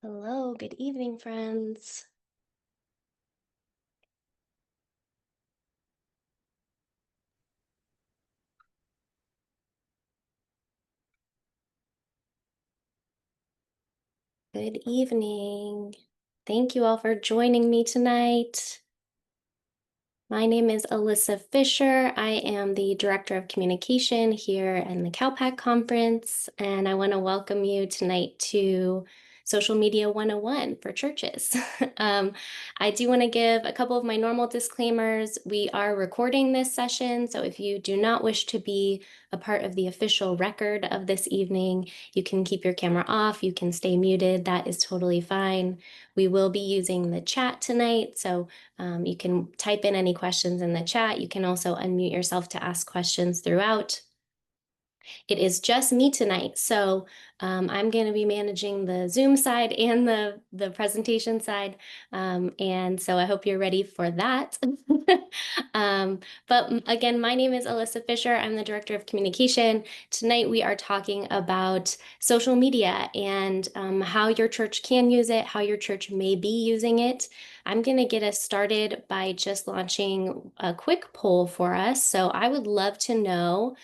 Hello, good evening, friends. Good evening. Thank you all for joining me tonight. My name is Alyssa Fisher. I am the Director of Communication here in the CalPac conference, and I want to welcome you tonight to Social Media 101 for churches. I do want to give a couple of my normal disclaimers. We are recording this session, so if you do not wish to be a part of the official record of this evening, you can keep your camera off, you can stay muted, that is totally fine. We will be using the chat tonight, so you can type in any questions in the chat. You can also unmute yourself to ask questions throughout. It is just me tonight, so I'm going to be managing the Zoom side and the presentation side, and so I hope you're ready for that. But again, my name is Alyssa Fisher. I'm the Director of Communication. Tonight we are talking about social media and how your church can use it, how your church may be using it. I'm going to get us started by just launching a quick poll for us. So I would love to know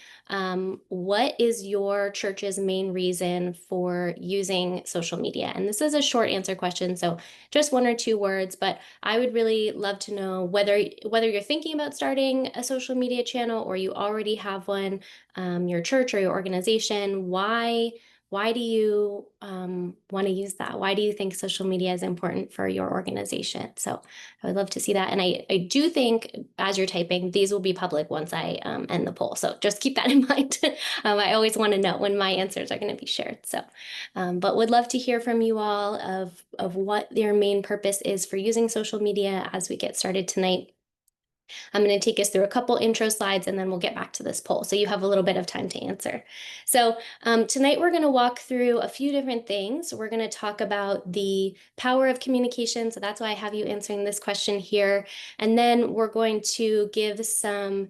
what is your church's main reason for using social media? And this is a short answer question, so just one or two words, but I would really love to know whether you're thinking about starting a social media channel or you already have one, your church or your organization. Why do you want to use that? Why do you think social media is important for your organization? So I would love to see that. And I do think as you're typing, these will be public once I end the poll. So just keep that in mind. I always want to know when my answers are going to be shared. So, but would love to hear from you all of what your main purpose is for using social media as we get started tonight. I'm going to take us through a couple intro slides and then we'll get back to this poll. So you have a little bit of time to answer. So tonight we're going to walk through a few different things. We're going to talk about the power of communication. So that's why I have you answering this question here. And then we're going to give some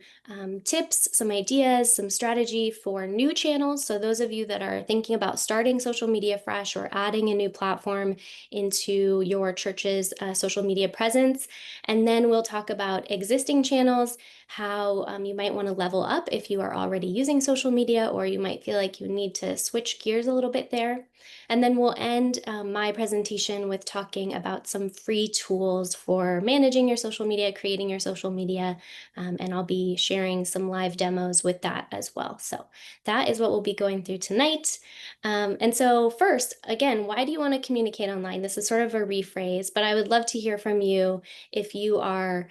tips, some ideas, some strategy for new channels. So those of you that are thinking about starting social media fresh or adding a new platform into your church's social media presence. And then we'll talk about existing channels, how you might want to level up if you are already using social media, or you might feel like you need to switch gears a little bit there. And then we'll end my presentation with talking about some free tools for managing your social media, creating your social media, and I'll be sharing some live demos with that as well. So that is what we'll be going through tonight. And so first, again, why do you want to communicate online? This is sort of a rephrase, but I would love to hear from you if you are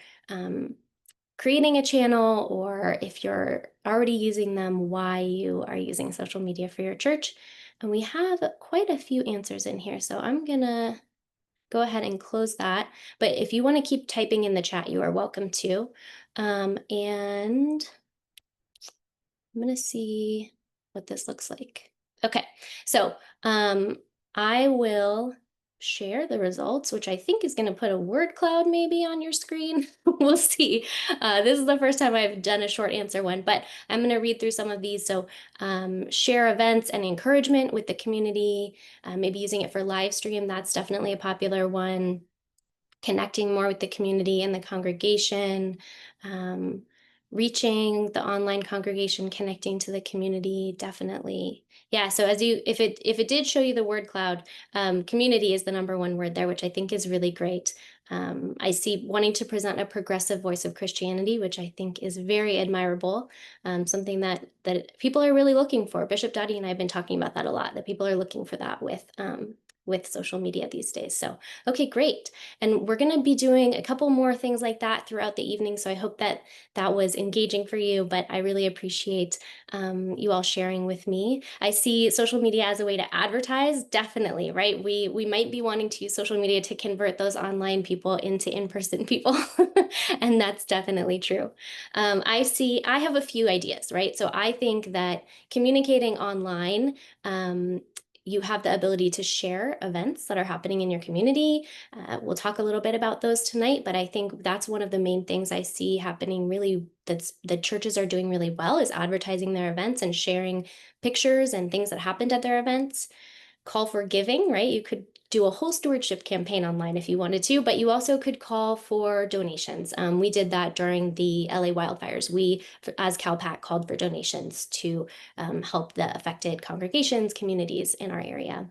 creating a channel or if you're already using them, why you are using social media for your church. And we have quite a few answers in here, so I'm gonna go ahead and close that. But if you want to keep typing in the chat, you are welcome to. And I'm gonna see what this looks like. Okay, so I will share the results, which I think is going to put a word cloud maybe on your screen. We'll see. This is the first time I've done a short answer one, but I'm going to read through some of these. So share events and encouragement with the community, maybe using it for live stream. That's definitely a popular one. Connecting more with the community and the congregation, um, reaching the online congregation, connecting to the community, definitely. Yeah, so if it did show you the word cloud, community is the number one word there, which I think is really great. I see wanting to present a progressive voice of Christianity, which I think is very admirable, something that people are really looking for. Bishop Dottie and I have been talking about that a lot, that people are looking for that with social media these days. So, okay, great. And we're going to be doing a couple more things like that throughout the evening. So I hope that that was engaging for you, but I really appreciate you all sharing with me. I see social media as a way to advertise, definitely, right? We might be wanting to use social media to convert those online people into in-person people, and that's definitely true. I have a few ideas, right? So I think that communicating online, you have the ability to share events that are happening in your community. We'll talk a little bit about those tonight, but I think that's one of the main things I see happening really that's the churches are doing really well is advertising their events and sharing pictures and things that happened at their events. Call for giving, right? You could do a whole stewardship campaign online if you wanted to, but you also could call for donations. We did that during the LA wildfires. We, as CalPac, called for donations to help the affected congregations, communities in our area.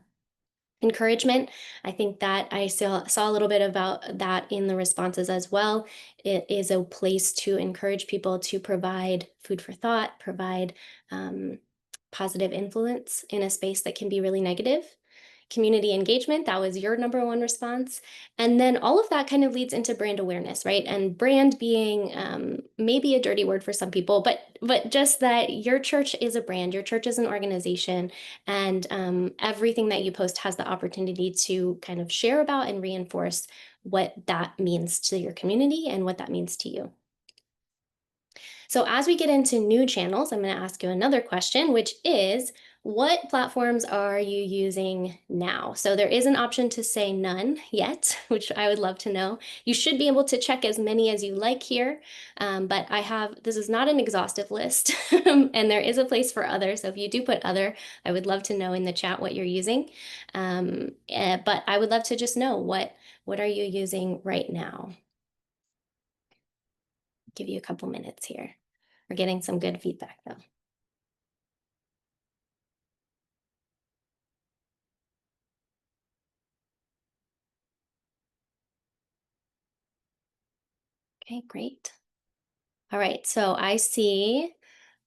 Encouragement, I think that I saw a little bit about that in the responses as well. It is a place to encourage people to provide food for thought, provide um, positive influence in a space that can be really negative. Community engagement, that was your number one response. And then all of that kind of leads into brand awareness, right? And brand being maybe a dirty word for some people, but just that your church is a brand, your church is an organization, and everything that you post has the opportunity to kind of share about and reinforce what that means to your community and what that means to you. So as we get into new channels, I'm going to ask you another question, which is, what platforms are you using now? So there is an option to say none yet, which I would love to know. You should be able to check as many as you like here, but this is not an exhaustive list, and there is a place for other. So if you do put other, I would love to know in the chat what you're using. But I would love to just know what are you using right now? Give you a couple minutes here. We're getting some good feedback though. Okay, great. All right, so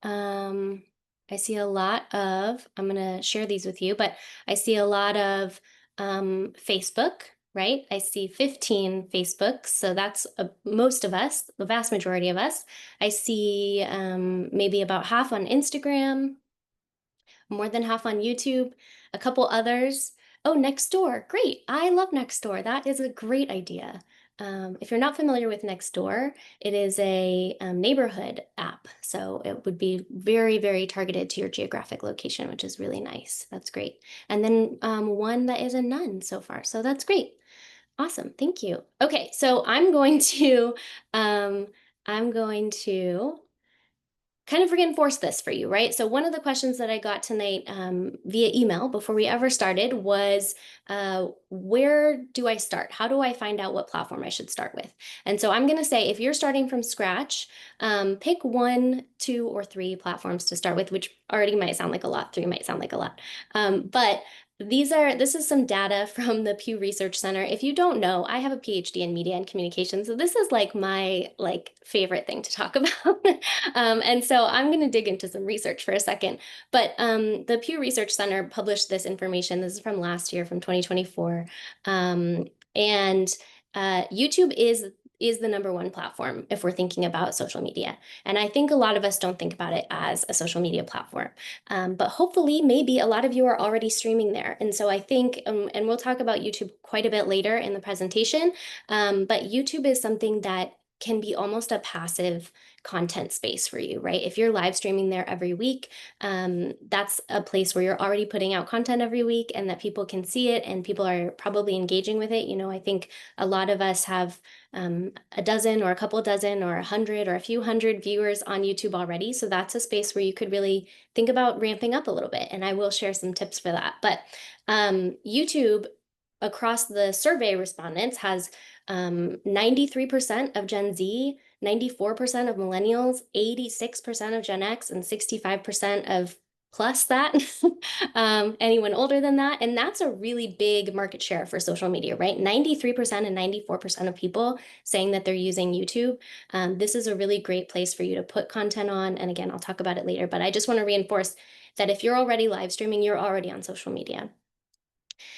um, I see a lot of, I'm gonna share these with you, but I see a lot of Facebook, right? I see 15 Facebooks, so that's most of us, the vast majority of us. I see maybe about half on Instagram, more than half on YouTube, a couple others. Oh, Nextdoor, great. I love Nextdoor. That is a great idea. If you're not familiar with Nextdoor, it is a neighborhood app. So it would be very, very targeted to your geographic location, which is really nice. That's great. And then one that is a none so far. So that's great. Awesome. Thank you. Okay, so I'm going to kind of reinforce this for you, right? So one of the questions that I got tonight via email before we ever started was, where do I start? How do I find out what platform I should start with? And so I'm going to say, if you're starting from scratch, pick one, two, or three platforms to start with, which already might sound like a lot. Three might sound like a lot. But this is some data from the Pew Research Center. If you don't know, I have a PhD in media and communication, so this is like my favorite thing to talk about. And so I'm going to dig into some research for a second. But the Pew Research Center published this information. This is from last year, from 2024. And YouTube is the number one platform if we're thinking about social media. And I think a lot of us don't think about it as a social media platform. But hopefully, maybe a lot of you are already streaming there. And so I think, and we'll talk about YouTube quite a bit later in the presentation, but YouTube is something that can be almost a passive content space for you, right? If you're live streaming there every week, that's a place where you're already putting out content every week and that people can see it and people are probably engaging with it. You know, I think a lot of us have a dozen or a couple dozen or 100 or a few hundred viewers on YouTube already. So that's a space where you could really think about ramping up a little bit. And I will share some tips for that. But YouTube, across the survey respondents, has 93% of Gen Z, 94% of millennials, 86% of Gen X, and 65% of plus that, anyone older than that. And that's a really big market share for social media, right? 93% and 94% of people saying that they're using YouTube. This is a really great place for you to put content on. And again, I'll talk about it later, but I just want to reinforce that if you're already live streaming, you're already on social media.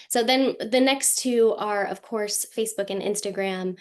So then the next two are, of course, Facebook and Instagram.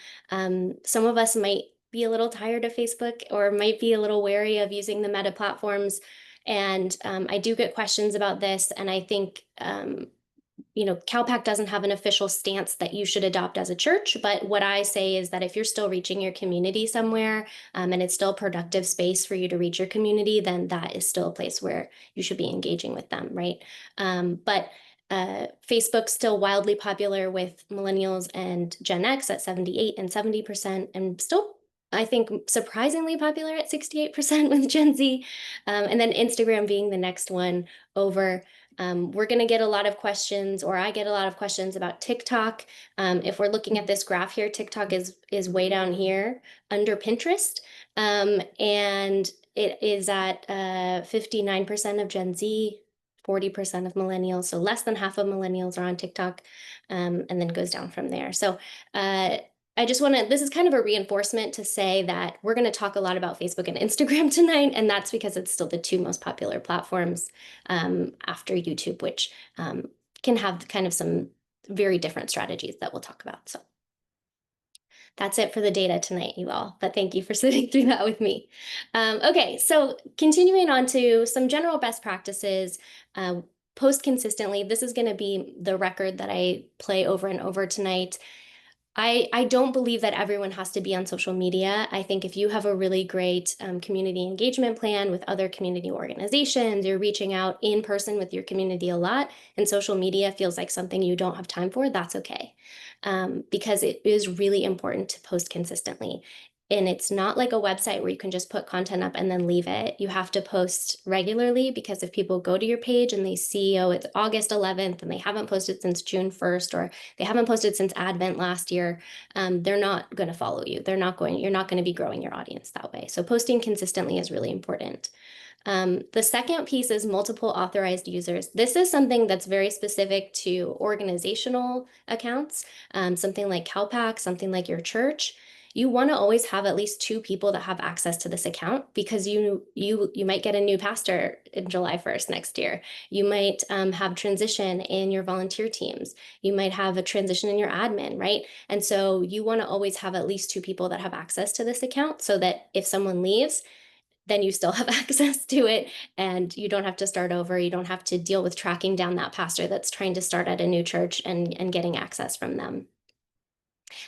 Some of us might be a little tired of Facebook or might be a little wary of using the Meta platforms. And I do get questions about this. And I think, CalPAC doesn't have an official stance that you should adopt as a church. But what I say is that if you're still reaching your community somewhere and it's still a productive space for you to reach your community, then that is still a place where you should be engaging with them, right? But Facebook's still wildly popular with millennials and Gen X at 78 and 70%, and still, I think, surprisingly popular at 68% with Gen Z. And then Instagram being the next one over. We're going to get a lot of questions, or I get a lot of questions about TikTok. If we're looking at this graph here, TikTok is way down here under Pinterest, and it is at 59% of Gen Z, 40% of millennials. So less than half of millennials are on TikTok, and then goes down from there. So I just want to, this is kind of a reinforcement to say that we're going to talk a lot about Facebook and Instagram tonight, and that's because it's still the two most popular platforms after YouTube, which can have kind of some very different strategies that we'll talk about. So that's it for the data tonight, you all, but thank you for sitting through that with me. Okay, so continuing on to some general best practices, post consistently. This is going to be the record that I play over and over tonight. I don't believe that everyone has to be on social media. I think if you have a really great community engagement plan with other community organizations, you're reaching out in person with your community a lot, and social media feels like something you don't have time for, that's okay. Because it is really important to post consistently. And it's not like a website where you can just put content up and then leave it. You have to post regularly, because if people go to your page and they see, oh, it's August 11th and they haven't posted since June 1st, or they haven't posted since Advent last year, they're not going to follow you. You're not going to be growing your audience that way. So posting consistently is really important. The second piece is multiple authorized users. This is something that's very specific to organizational accounts, something like CalPac, something like your church. You want to always have at least two people that have access to this account, because you might get a new pastor in July 1st next year. You might have transition in your volunteer teams. You might have a transition in your admin, right? And so you want to always have at least two people that have access to this account, so that if someone leaves, then you still have access to it, and you don't have to start over. You don't have to deal with tracking down that pastor that's trying to start at a new church and getting access from them.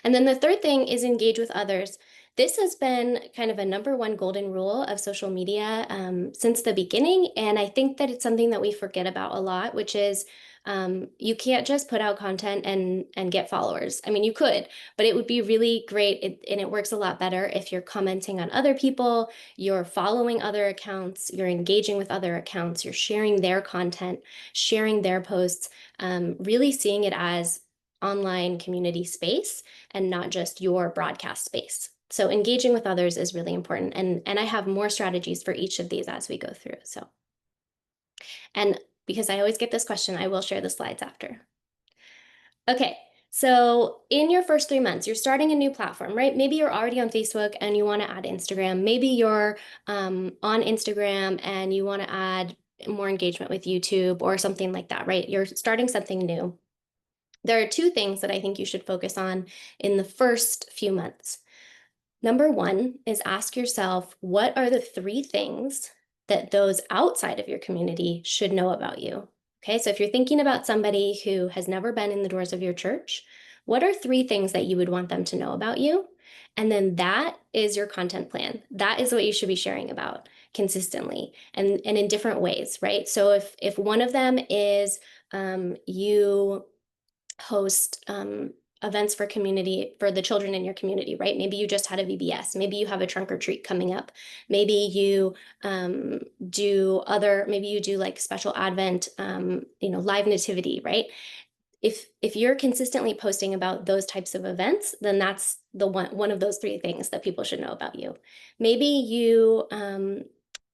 And then the third thing is engage with others. This has been kind of a number one golden rule of social media since the beginning. And I think that it's something that we forget about a lot, which is you can't just put out content and get followers. I mean, you could, but it would be really great, and it works a lot better if you're commenting on other people, you're following other accounts, you're engaging with other accounts, you're sharing their content, sharing their posts, really seeing it as online community space and not just your broadcast space. So engaging with others is really important. And I have more strategies for each of these as we go through. So, and because I always get this question, I will share the slides after. Okay, so in your first 3 months, you're starting a new platform, right? Maybe you're already on Facebook and you want to add Instagram. Maybe you're on Instagram and you want to add more engagement with YouTube or something like that, right? You're starting something new. There are two things that I think you should focus on in the first few months. Number one is ask yourself, what are the three things that those outside of your community should know about you? Okay, so if you're thinking about somebody who has never been in the doors of your church, what are three things that you would want them to know about you? And then that is your content plan. That is what you should be sharing about consistently and in different ways, right? So if one of them is you host events for the children in your community, right? Maybe you just had a VBS. Maybe you have a trunk or treat coming up. Maybe you maybe you do like special Advent, live nativity, right? If you're consistently posting about those types of events, then that's the one of those three things that people should know about you. Maybe you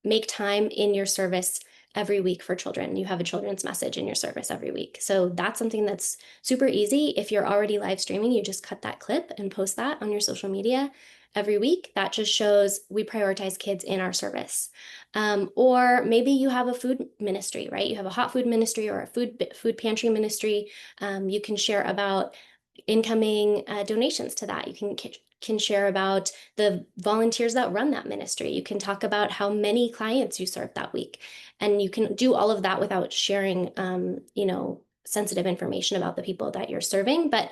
make time in your service every week for children. You have a children's message in your service every week. So that's something that's super easy. If you're already live streaming, you just cut that clip and post that on your social media every week. That just shows we prioritize kids in our service. Or maybe you have a food ministry, right? You have a hot food ministry or a food pantry ministry. You can share about incoming donations to that. You can share about the volunteers that run that ministry. You can talk about how many clients you served that week. And you can do all of that without sharing, sensitive information about the people that you're serving. But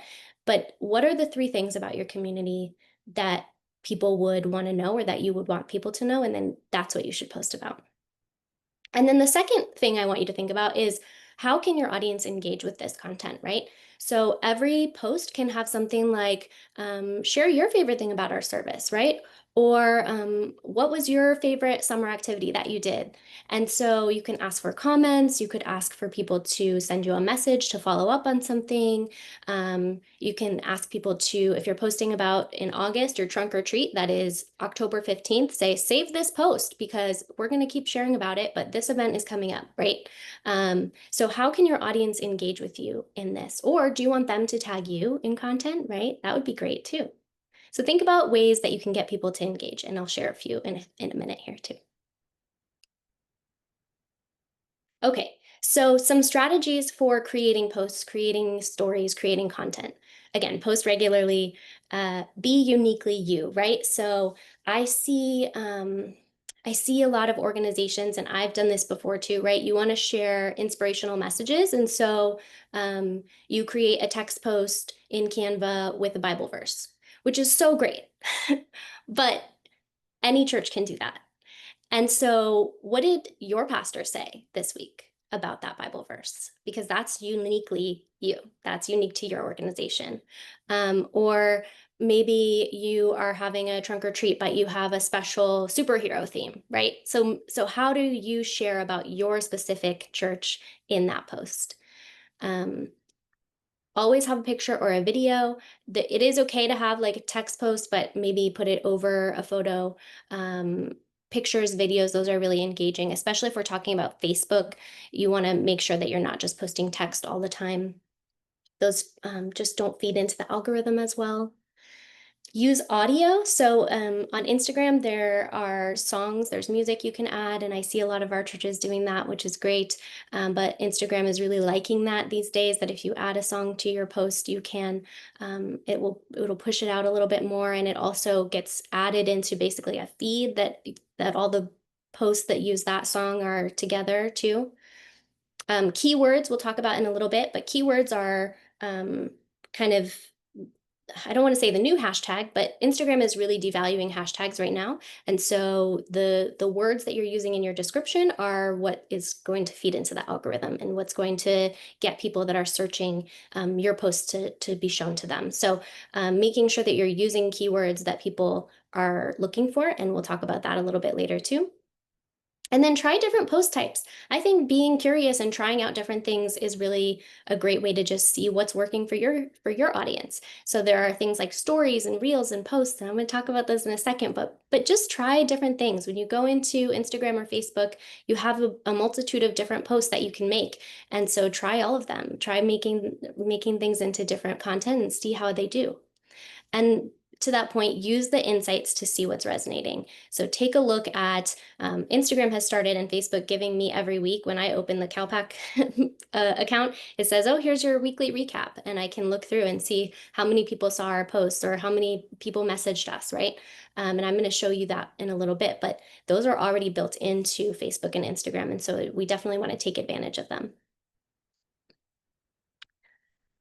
what are the three things about your community that people would want to know, or that you would want people to know? And then that's what you should post about. And then the second thing I want you to think about is, how can your audience engage with this content, right? So every post can have something like, share your favorite thing about our service, right? Or what was your favorite summer activity that you did? And so you can ask for comments. You could ask for people to send you a message to follow up on something. You can ask people to, if you're posting about in August, your trunk or treat, that is October 15th, say, save this post because we're going to keep sharing about it, but this event is coming up, right? So how can your audience engage with you in this? Or do you want them to tag you in content, right? That would be great too. So think about ways that you can get people to engage, and I'll share a few in a minute here too. Okay, so some strategies for creating posts, creating stories, creating content. Again, post regularly, be uniquely you, right? So I see, I see a lot of organizations, and I've done this before too, right? You want to share inspirational messages, and so you create a text post in Canva with a Bible verse, which is so great. But any church can do that. And so, what did your pastor say this week about that Bible verse? Because that's uniquely you, that's unique to your organization. Or maybe you are having a trunk or treat, but you have a special superhero theme, right? So how do you share about your specific church in that post? Um, Always have a picture or a video. It is okay to have like a text post, but maybe put it over a photo. Pictures, videos, those are really engaging, especially if we're talking about Facebook. You want to make sure that you're not just posting text all the time. Those just don't feed into the algorithm as well. Use audio. So on Instagram, there are songs, there's music you can add, and I see a lot of our churches doing that, which is great. But Instagram is really liking that these days, that if you add a song to your post, you can, it'll push it out a little bit more, and it also gets added into basically a feed that all the posts that use that song are together too. Keywords we'll talk about in a little bit, but keywords are kind of, I don't want to say the new hashtag, but Instagram is really devaluing hashtags right now. And so the words that you're using in your description are what is going to feed into the algorithm and what's going to get people that are searching your post to be shown to them. So making sure that you're using keywords that people are looking for, and we'll talk about that a little bit later too. And then try different post types. I think being curious and trying out different things is really a great way to just see what's working for your audience. So there are things like stories and reels and posts, and I'm going to talk about those in a second, but just try different things. When you go into Instagram or Facebook, you have a multitude of different posts that you can make. And so try all of them. Try making things into different content and see how they do. And to that point, use the insights to see what's resonating. So take a look at Instagram has started and Facebook giving me every week when I open the CalPac account, it says, oh, here's your weekly recap. And I can look through and see how many people saw our posts or how many people messaged us, right? And I'm going to show you that in a little bit, but those are already built into Facebook and Instagram. And so we definitely want to take advantage of them.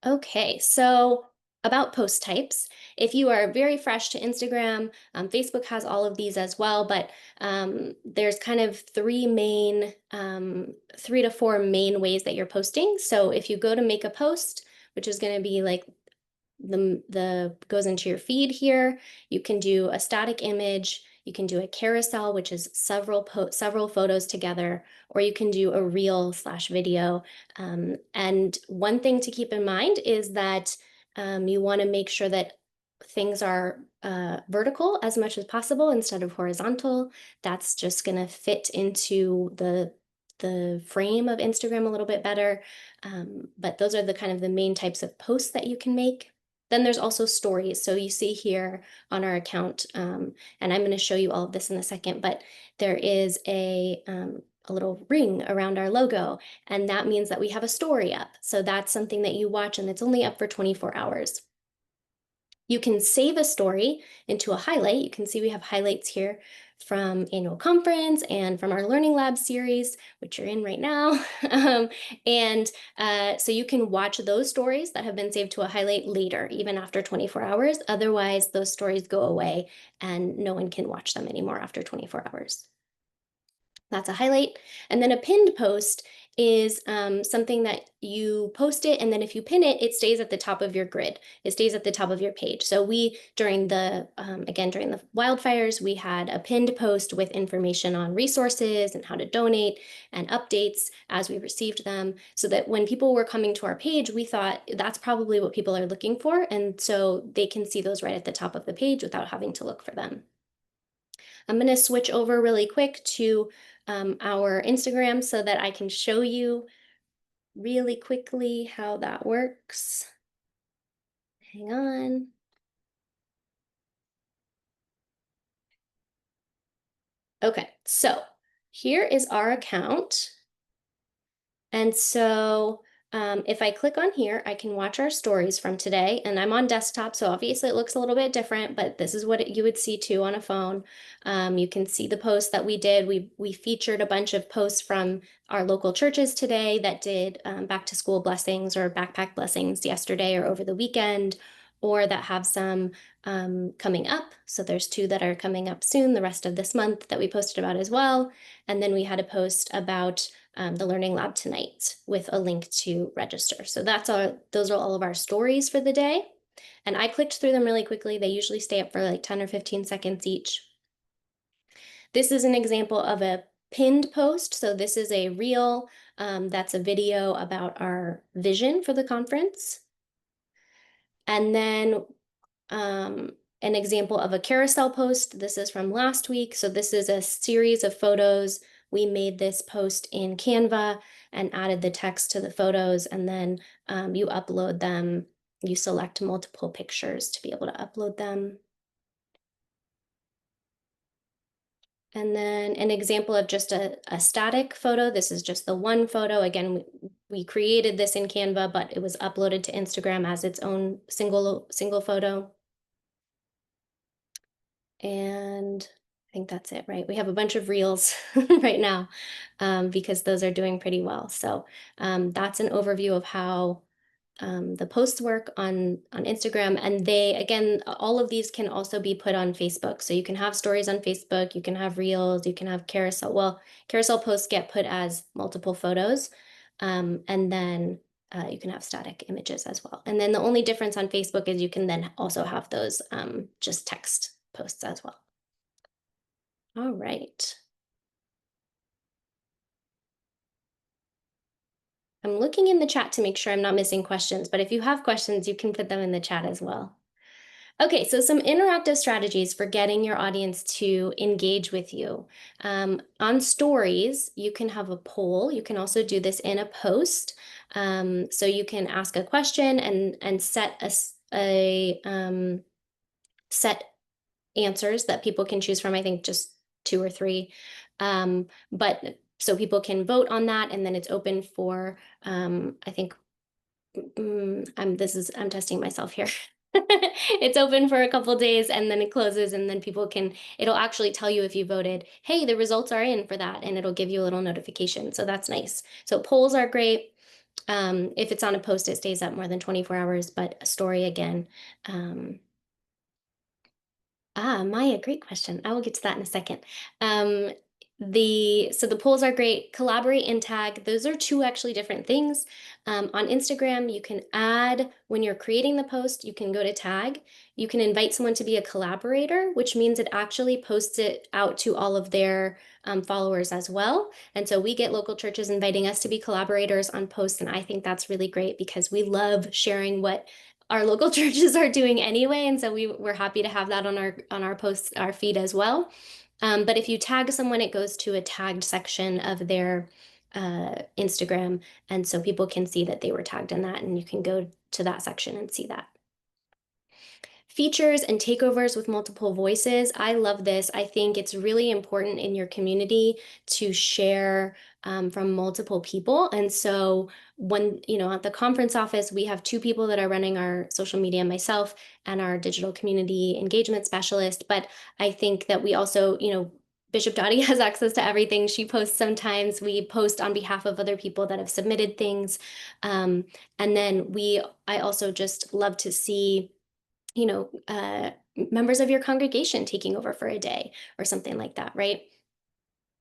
Okay, so about post types. If you are very fresh to Instagram, Facebook has all of these as well, but there's kind of three to four main ways that you're posting. So if you go to make a post, which is going to be like the goes into your feed here. You can do a static image, you can do a carousel, which is several photos together, or you can do a reel slash video. And one thing to keep in mind is that you want to make sure that things are vertical as much as possible instead of horizontal. That's just going to fit into the frame of Instagram a little bit better. But those are the kind of the main types of posts that you can make. Then there's also stories. So you see here on our account, and I'm going to show you all of this in a second, but there is a little ring around our logo, and that means that we have a story up. So that's something that you watch, and it's only up for 24 hours. You can save a story into a highlight. You can see we have highlights here from annual conference and from our Learning Lab series, which you're in right now. And so you can watch those stories that have been saved to a highlight later, even after 24 hours. Otherwise, those stories go away and no one can watch them anymore after 24 hours. That's a highlight. And then a pinned post is something that you post it, and then if you pin it, it stays at the top of your grid. It stays at the top of your page. So we, during the again during the wildfires, we had a pinned post with information on resources and how to donate and updates as we received them, so that when people were coming to our page, we thought that's probably what people are looking for, and so they can see those right at the top of the page without having to look for them. I'm going to switch over really quick to our Instagram so that I can show you really quickly how that works. Hang on. Okay, so here is our account. And so if I click on here, I can watch our stories from today. And I'm on desktop, so obviously it looks a little bit different, but this is what you would see too on a phone. You can see the posts that we did. We featured a bunch of posts from our local churches today that did back to school blessings or backpack blessings yesterday or over the weekend, or that have some coming up. So there's two that are coming up soon, the rest of this month, that we posted about as well. And then we had a post about the Learning Lab tonight with a link to register. So those are all of our stories for the day. And I clicked through them really quickly. They usually stay up for like 10 or 15 seconds each. This is an example of a pinned post. So this is a reel that's a video about our vision for the conference. And then an example of a carousel post. This is from last week. So this is a series of photos. We made this post in Canva and added the text to the photos, and then you upload them. You select multiple pictures to be able to upload them. And then an example of just a static photo. This is just the one photo. Again, we created this in Canva, but it was uploaded to Instagram as its own single photo. And I think that's it, right? We have a bunch of reels right now because those are doing pretty well. So that's an overview of how the posts work on Instagram. And they, again, all of these can also be put on Facebook. So you can have stories on Facebook, you can have reels, you can have carousel. Well, carousel posts get put as multiple photos. And then you can have static images as well. And then the only difference on Facebook is you can then also have those just text posts as well. All right. I'm looking in the chat to make sure I'm not missing questions, but if you have questions, you can put them in the chat as well. Okay, so some interactive strategies for getting your audience to engage with you. On stories, you can have a poll. You can also do this in a post. So you can ask a question and set set answers that people can choose from. I think just two or three. But so people can vote on that, and then it's open for I think I'm testing myself here. It's open for a couple days and then it closes, and then it'll actually tell you if you voted, hey, the results are in for that, and it'll give you a little notification. So that's nice. So polls are great. If it's on a post, it stays up more than 24 hours, but a story again. Maya, great question. I will get to that in a second. So the polls are great. Collaborate and tag. Those are two actually different things. On Instagram, you can add, when you're creating the post, you can go to tag. You can invite someone to be a collaborator, which means it actually posts it out to all of their followers as well. And so we get local churches inviting us to be collaborators on posts. And I think that's really great because we love sharing what our local churches are doing anyway, and so we're happy to have that on our posts, our feed as well. But if you tag someone, it goes to a tagged section of their Instagram, and so people can see that they were tagged in that, and you can go to that section and see that. Features and takeovers with multiple voices. I love this. I think it's really important in your community to share from multiple people. And so at the conference office, we have two people that are running our social media, myself and our digital community engagement specialist. But I think that we also, Bishop Dottie has access to everything. She posts sometimes. We post on behalf of other people that have submitted things. And then I also just love to see members of your congregation taking over for a day or something like that, right?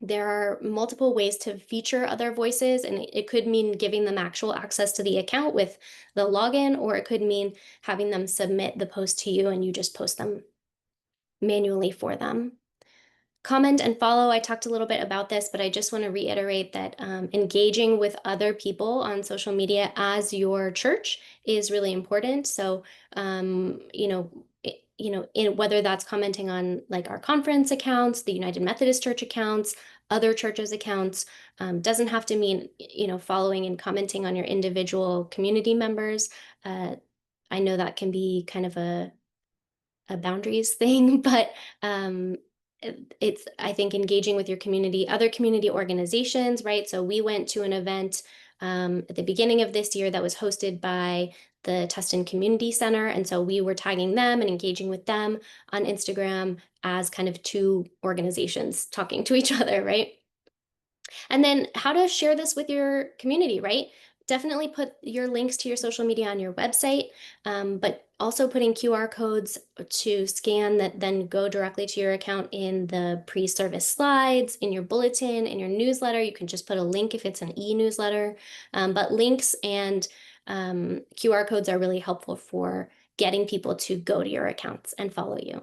There are multiple ways to feature other voices, and it could mean giving them actual access to the account with the login, or it could mean having them submit the post to you and you just post them manually for them. Comment and follow, I talked a little bit about this, but I just want to reiterate that engaging with other people on social media as your church is really important. So, in whether that's commenting on like our conference accounts, the United Methodist Church accounts, other churches' accounts, doesn't have to mean, following and commenting on your individual community members. Uh, I know that can be kind of a boundaries thing, but it's, I think, engaging with your community, other community organizations, right? So we went to an event at the beginning of this year that was hosted by the Tustin Community Center. And so we were tagging them and engaging with them on Instagram as kind of two organizations talking to each other, right? And then how to share this with your community, right? Definitely put your links to your social media on your website, but also putting QR codes to scan that then go directly to your account in the pre-service slides, in your bulletin, in your newsletter. You can just put a link if it's an e-newsletter, but links and QR codes are really helpful for getting people to go to your accounts and follow you.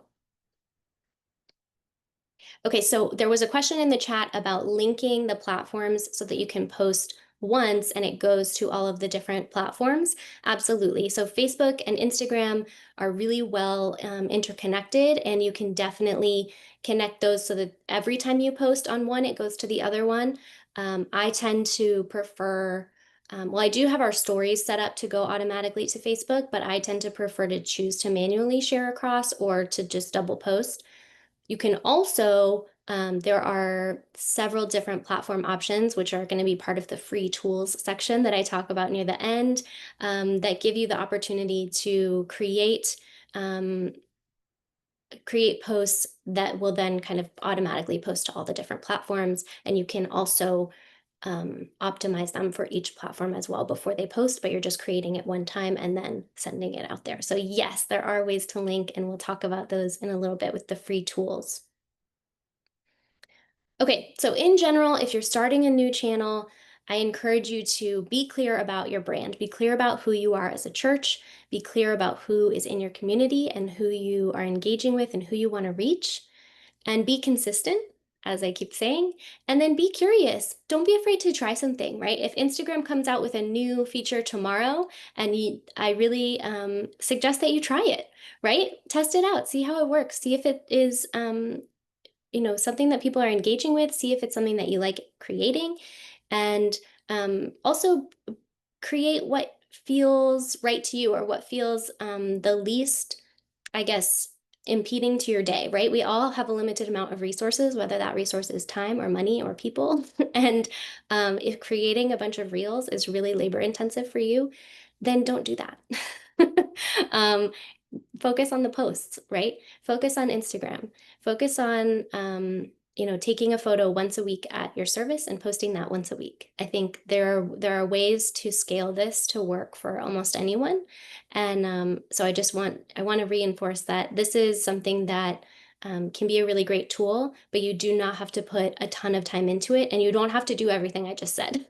Okay, so there was a question in the chat about linking the platforms so that you can post once and it goes to all of the different platforms. Absolutely. So Facebook and Instagram are really well interconnected, and you can definitely connect those so that every time you post on one, it goes to the other one. I tend to prefer, well, I do have our stories set up to go automatically to Facebook, but I tend to prefer to choose to manually share across or to just double post. You can also, there are several different platform options, which are going to be part of the free tools section that I talk about near the end, that give you the opportunity to create posts that will then kind of automatically post to all the different platforms. And you can also optimize them for each platform as well before they post, but you're just creating it one time and then sending it out there. So yes, there are ways to link, and we'll talk about those in a little bit with the free tools. Okay, so in general, if you're starting a new channel, I encourage you to be clear about your brand, be clear about who you are as a church, be clear about who is in your community and who you are engaging with and who you want to reach, and be consistent, as I keep saying, and then be curious. Don't be afraid to try something, right? If Instagram comes out with a new feature tomorrow, and I really suggest that you try it, right? Test it out, see how it works, see if it is something that people are engaging with, see if it's something that you like creating, and also create what feels right to you, or what feels the least, I guess, impeding to your day, right? We all have a limited amount of resources, whether that resource is time or money or people. And if creating a bunch of reels is really labor intensive for you, then don't do that. um, Focus on the posts, right? Focus on Instagram. Focus on, taking a photo once a week at your service and posting that once a week. I think there are ways to scale this to work for almost anyone. And so I want to reinforce that this is something that can be a really great tool, but you do not have to put a ton of time into it, and you don't have to do everything I just said.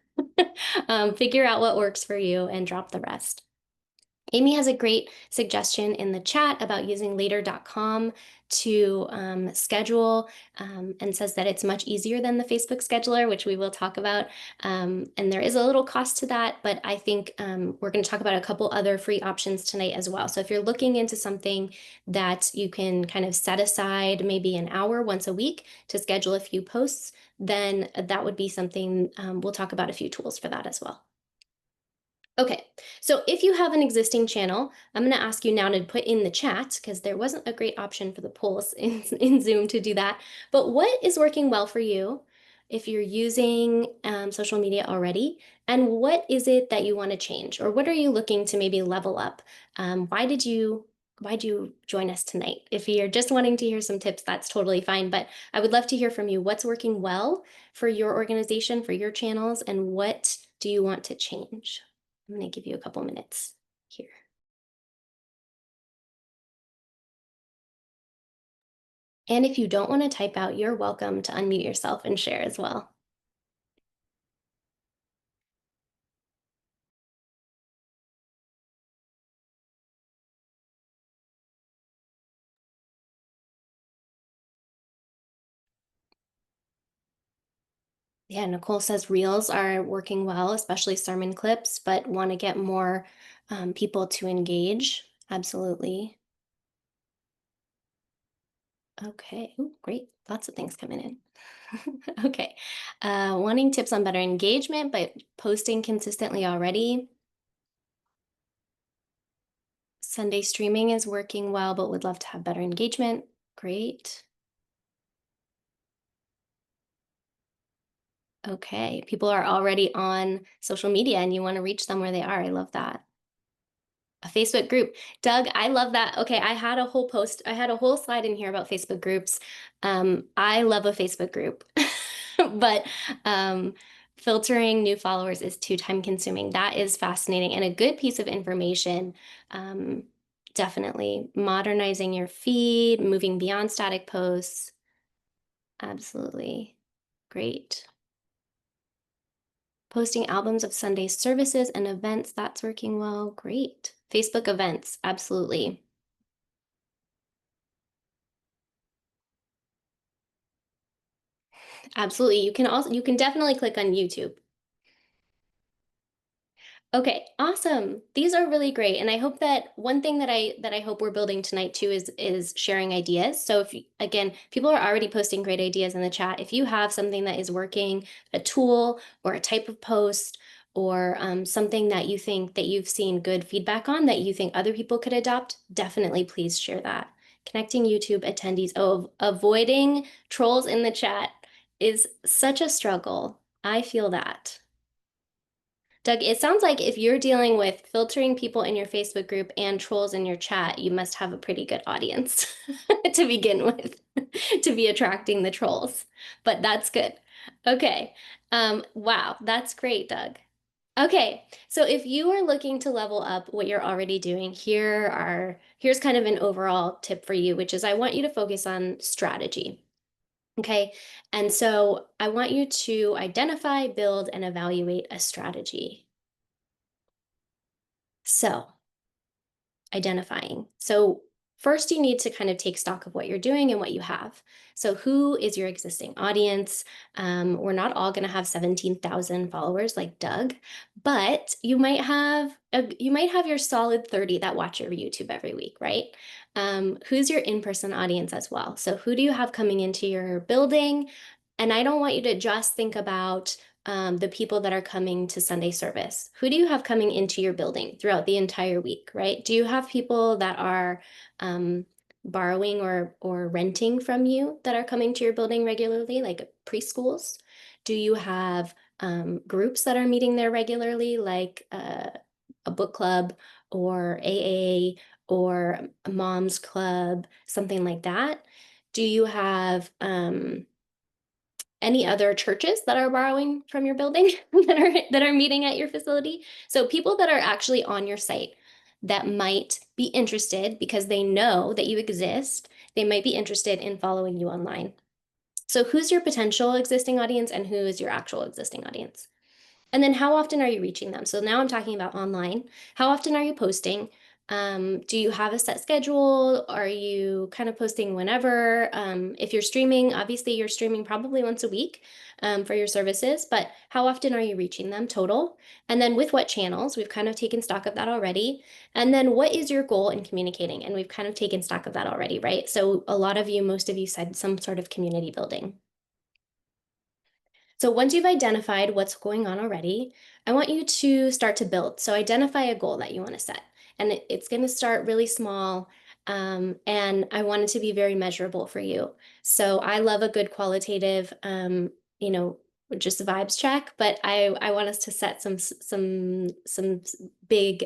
Figure out what works for you and drop the rest. Amy has a great suggestion in the chat about using later.com to schedule, and says that it's much easier than the Facebook scheduler, which we will talk about. And there is a little cost to that, but I think we're going to talk about a couple other free options tonight as well. So if you're looking into something that you can kind of set aside maybe an hour once a week to schedule a few posts, then that would be something, we'll talk about a few tools for that as well. Okay, so if you have an existing channel, I'm going to ask you now to put in the chat, because there wasn't a great option for the polls in Zoom to do that. But what is working well for you if you're using social media already? And what is it that you want to change? Or what are you looking to maybe level up? Why'd you join us tonight? If you're just wanting to hear some tips, that's totally fine. But I would love to hear from you. What's working well for your organization, for your channels, and what do you want to change? I'm going to give you a couple minutes here. And if you don't want to type out, you're welcome to unmute yourself and share as well. Yeah, Nicole says reels are working well, especially sermon clips, but want to get more people to engage. Absolutely. Okay. Ooh, great. Lots of things coming in. Okay. Wanting tips on better engagement, but posting consistently already. Sunday streaming is working well, but would love to have better engagement. Great. Okay. People are already on social media and you want to reach them where they are. I love that. A Facebook group. Doug, I love that. Okay, I had a whole slide in here about Facebook groups. I love a Facebook group, but um, filtering new followers is too time consuming. That is fascinating and a good piece of information. Um, Definitely modernizing your feed, moving beyond static posts. Absolutely. Great. Posting albums of Sunday services and events, that's working well. Great. Facebook events, absolutely. Absolutely. You can definitely click on YouTube. Okay, awesome. These are really great. And I hope that one thing that I hope we're building tonight too is sharing ideas. So if again, people are already posting great ideas in the chat. If you have something that is working, a tool or a type of post or something that you think that you've seen good feedback on that you think other people could adopt, definitely please share that. Connecting YouTube attendees. Oh, avoiding trolls in the chat is such a struggle. I feel that. Doug, it sounds like if you're dealing with filtering people in your Facebook group and trolls in your chat, you must have a pretty good audience to begin with to be attracting the trolls. But that's good. Okay. Wow, that's great, Doug. Okay, so if you are looking to level up what you're already doing, here's kind of an overall tip for you, which is I want you to focus on strategy. Okay, and so I want you to identify, build, and evaluate a strategy. So, identifying. So, first, you need to kind of take stock of what you're doing and what you have. So, who is your existing audience? We're not all going to have 17,000 followers like Doug, but you might have your solid 30 that watch your YouTube every week, right? Who's your in-person audience as well? So, who do you have coming into your building? And I don't want you to just think about the people that are coming to Sunday service. Who do you have coming into your building throughout the entire week, right? Do you have people that are borrowing or renting from you that are coming to your building regularly, like preschools? Do you have groups that are meeting there regularly, like a book club or AA or a mom's club, something like that? Do you have any other churches that are borrowing from your building that are meeting at your facility? So people that are actually on your site that might be interested because they know that you exist, they might be interested in following you online. So who's your potential existing audience and who is your actual existing audience? And then how often are you reaching them? So now I'm talking about online. How often are you posting? Do you have a set schedule? Are you kind of posting whenever? If you're streaming, obviously you're streaming probably once a week for your services, but how often are you reaching them total? And then with what channels? We've kind of taken stock of that already. And then what is your goal in communicating? And we've kind of taken stock of that already, right? So a lot of you, most of you said some sort of community building. So once you've identified what's going on already, I want you to start to build. So identify a goal that you want to set. And it's going to start really small. And I want it to be very measurable for you. So I love a good qualitative, you know, just a vibes check, but I want us to set some big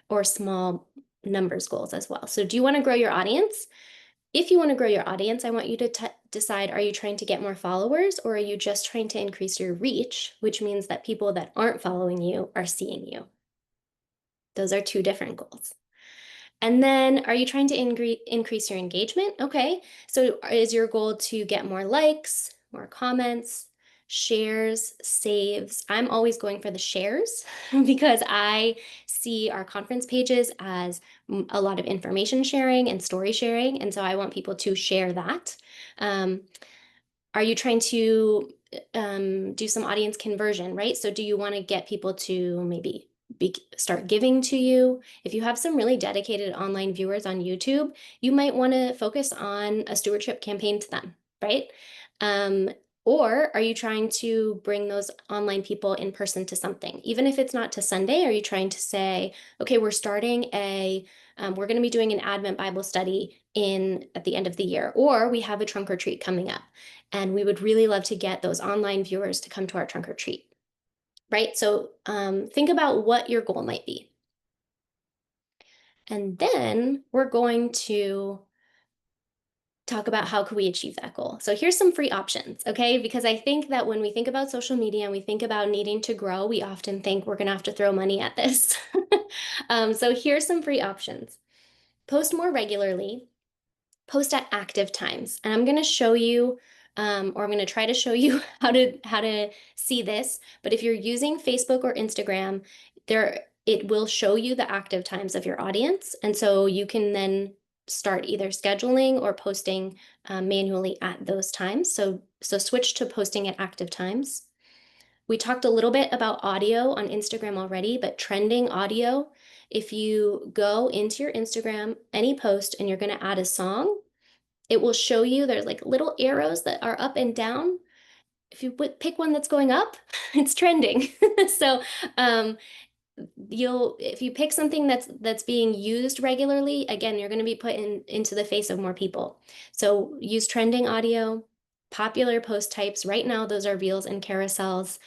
or small numbers goals as well. So do you want to grow your audience? If you want to grow your audience, I want you to decide, are you trying to get more followers or are you just trying to increase your reach, which means that people that aren't following you are seeing you. Those are two different goals. And then are you trying to increase your engagement? Okay. So is your goal to get more likes, more comments, shares, saves? I'm always going for the shares because I see our conference pages as a lot of information sharing and story sharing. And so I want people to share that. Um, are you trying to do some audience conversion, right? So do you want to get people to maybe start giving to you? If you have some really dedicated online viewers on YouTube, you might want to focus on a stewardship campaign to them, right? Um, or are you trying to bring those online people in person to something? Even if it's not to Sunday, are you trying to say, okay, we're going to be doing an Advent Bible study at the end of the year, or we have a trunk or treat coming up, and we would really love to get those online viewers to come to our trunk or treat, right? So think about what your goal might be. And then we're going to talk about how could we achieve that goal. So here's some free options, okay? Because I think that when we think about social media and we think about needing to grow, we often think we're gonna have to throw money at this. So here's some free options. Post more regularly, post at active times. And I'm going to show you, or I'm going to try to show you how to see this. But if you're using Facebook or Instagram, it will show you the active times of your audience. And so you can then start either scheduling or posting manually at those times. So switch to posting at active times. We talked a little bit about audio on Instagram already, but trending audio, if you go into your Instagram, any post, and you're going to add a song, it will show you there's like little arrows that are up and down. If you pick one that's going up, it's trending. So um, if you pick something that's being used regularly, again, you're going to be put into the face of more people. So use trending audio, popular post types. Right now, those are reels and carousels.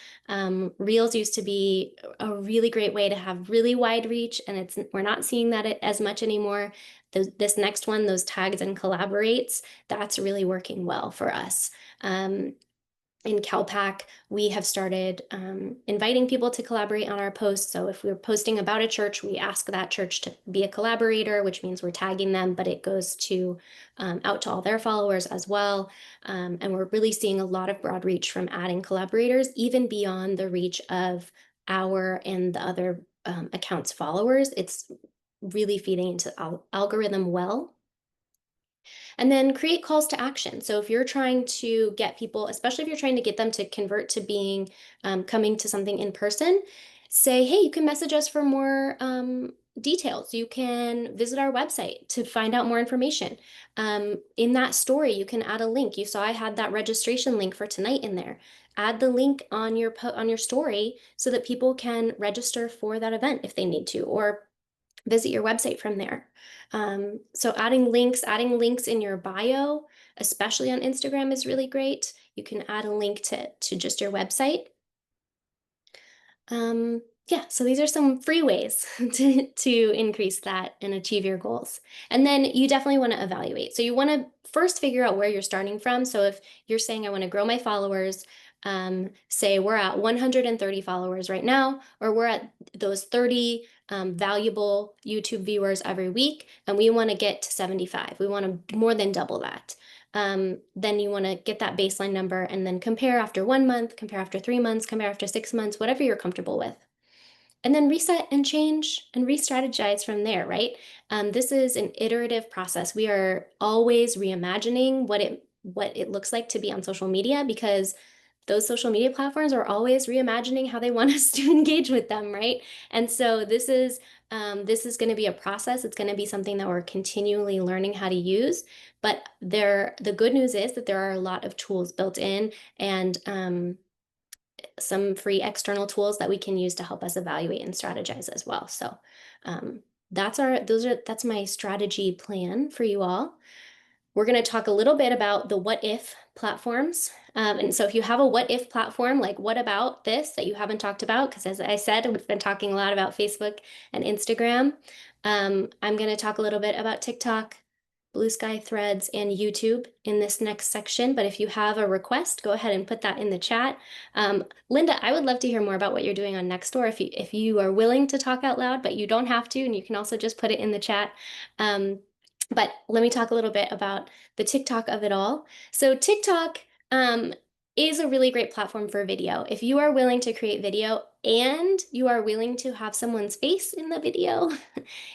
Reels used to be a really great way to have really wide reach, and we're not seeing that as much anymore. This next one, those tags and collaborates, that's really working well for us. In CalPac, we have started inviting people to collaborate on our posts. So if we're posting about a church, we ask that church to be a collaborator, which means we're tagging them, but it goes out to all their followers as well. And we're really seeing a lot of broad reach from adding collaborators, even beyond the reach of our and the other accounts' followers. It's really feeding into algorithm well. And then create calls to action. So if you're trying to get people, especially if you're trying to get them to convert to being coming to something in person, say, hey, you can message us for more details. You can visit our website to find out more information. In that story, you can add a link. You saw I had that registration link for tonight in there. Add the link on your story so that people can register for that event if they need to, or visit your website from there. So adding links in your bio, especially on Instagram, is really great. You can add a link to just your website. Yeah, so these are some free ways to increase that and achieve your goals. And then you definitely want to evaluate. So you want to first figure out where you're starting from. So if you're saying, I want to grow my followers, say we're at 130 followers right now, or we're at those 30 valuable YouTube viewers every week, and we want to get to 75. We want to more than double that. Then you want to get that baseline number and then compare after 1 month, compare after 3 months, compare after 6 months, whatever you're comfortable with. And then reset and change and re-strategize from there, right? This is an iterative process. We are always reimagining what it looks like to be on social media, because those social media platforms are always reimagining how they want us to engage with them, right? And so this is going to be a process. It's going to be something that we're continually learning how to use. But the good news is that there are a lot of tools built in, and some free external tools that we can use to help us evaluate and strategize as well. So that's my strategy plan for you all. We're going to talk a little bit about the what if platforms. And so if you have a what if platform, like what about this that you haven't talked about? Because as I said, we've been talking a lot about Facebook and Instagram. I'm going to talk a little bit about TikTok, Blue Sky, Threads, and YouTube in this next section. But if you have a request, go ahead and put that in the chat. Linda, I would love to hear more about what you're doing on Nextdoor if you are willing to talk out loud, but you don't have to, and you can also just put it in the chat. But let me talk a little bit about the TikTok of it all. So TikTok is a really great platform for video. If you are willing to create video and you are willing to have someone's face in the video,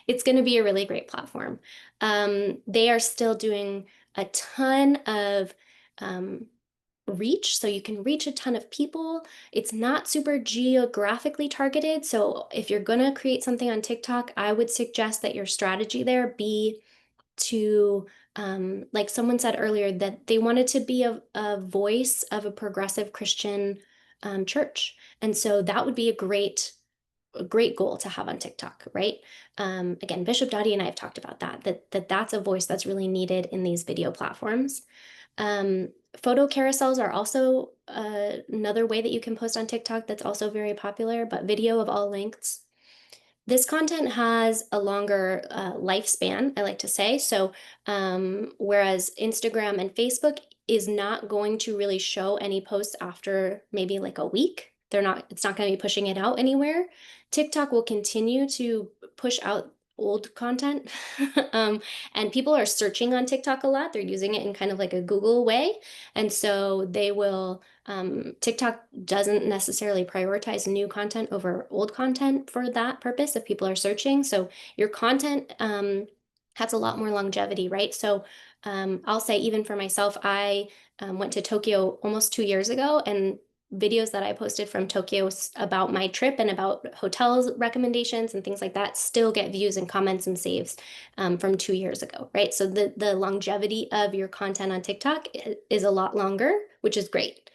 it's going to be a really great platform. They are still doing a ton of reach, so you can reach a ton of people. It's not super geographically targeted. So if you're going to create something on TikTok, I would suggest that your strategy there be to, like someone said earlier, that they wanted to be a voice of a progressive Christian church. And so that would be a great goal to have on TikTok, right? Again, Bishop Dottie and I have talked about that's a voice that's really needed in these video platforms. Photo carousels are also another way that you can post on TikTok that's also very popular, but video of all lengths. This content has a longer lifespan, I like to say. So, whereas Instagram and Facebook is not going to really show any posts after maybe like a week. It's not going to be pushing it out anywhere. TikTok will continue to push out old content. And people are searching on TikTok a lot. They're using it in kind of like a Google way. And so they will TikTok doesn't necessarily prioritize new content over old content for that purpose if people are searching. So your content has a lot more longevity, right? So I'll say even for myself, I went to Tokyo almost 2 years ago, and videos that I posted from Tokyo about my trip and about hotels recommendations and things like that still get views and comments and saves from 2 years ago, right? So the longevity of your content on TikTok is a lot longer, which is great.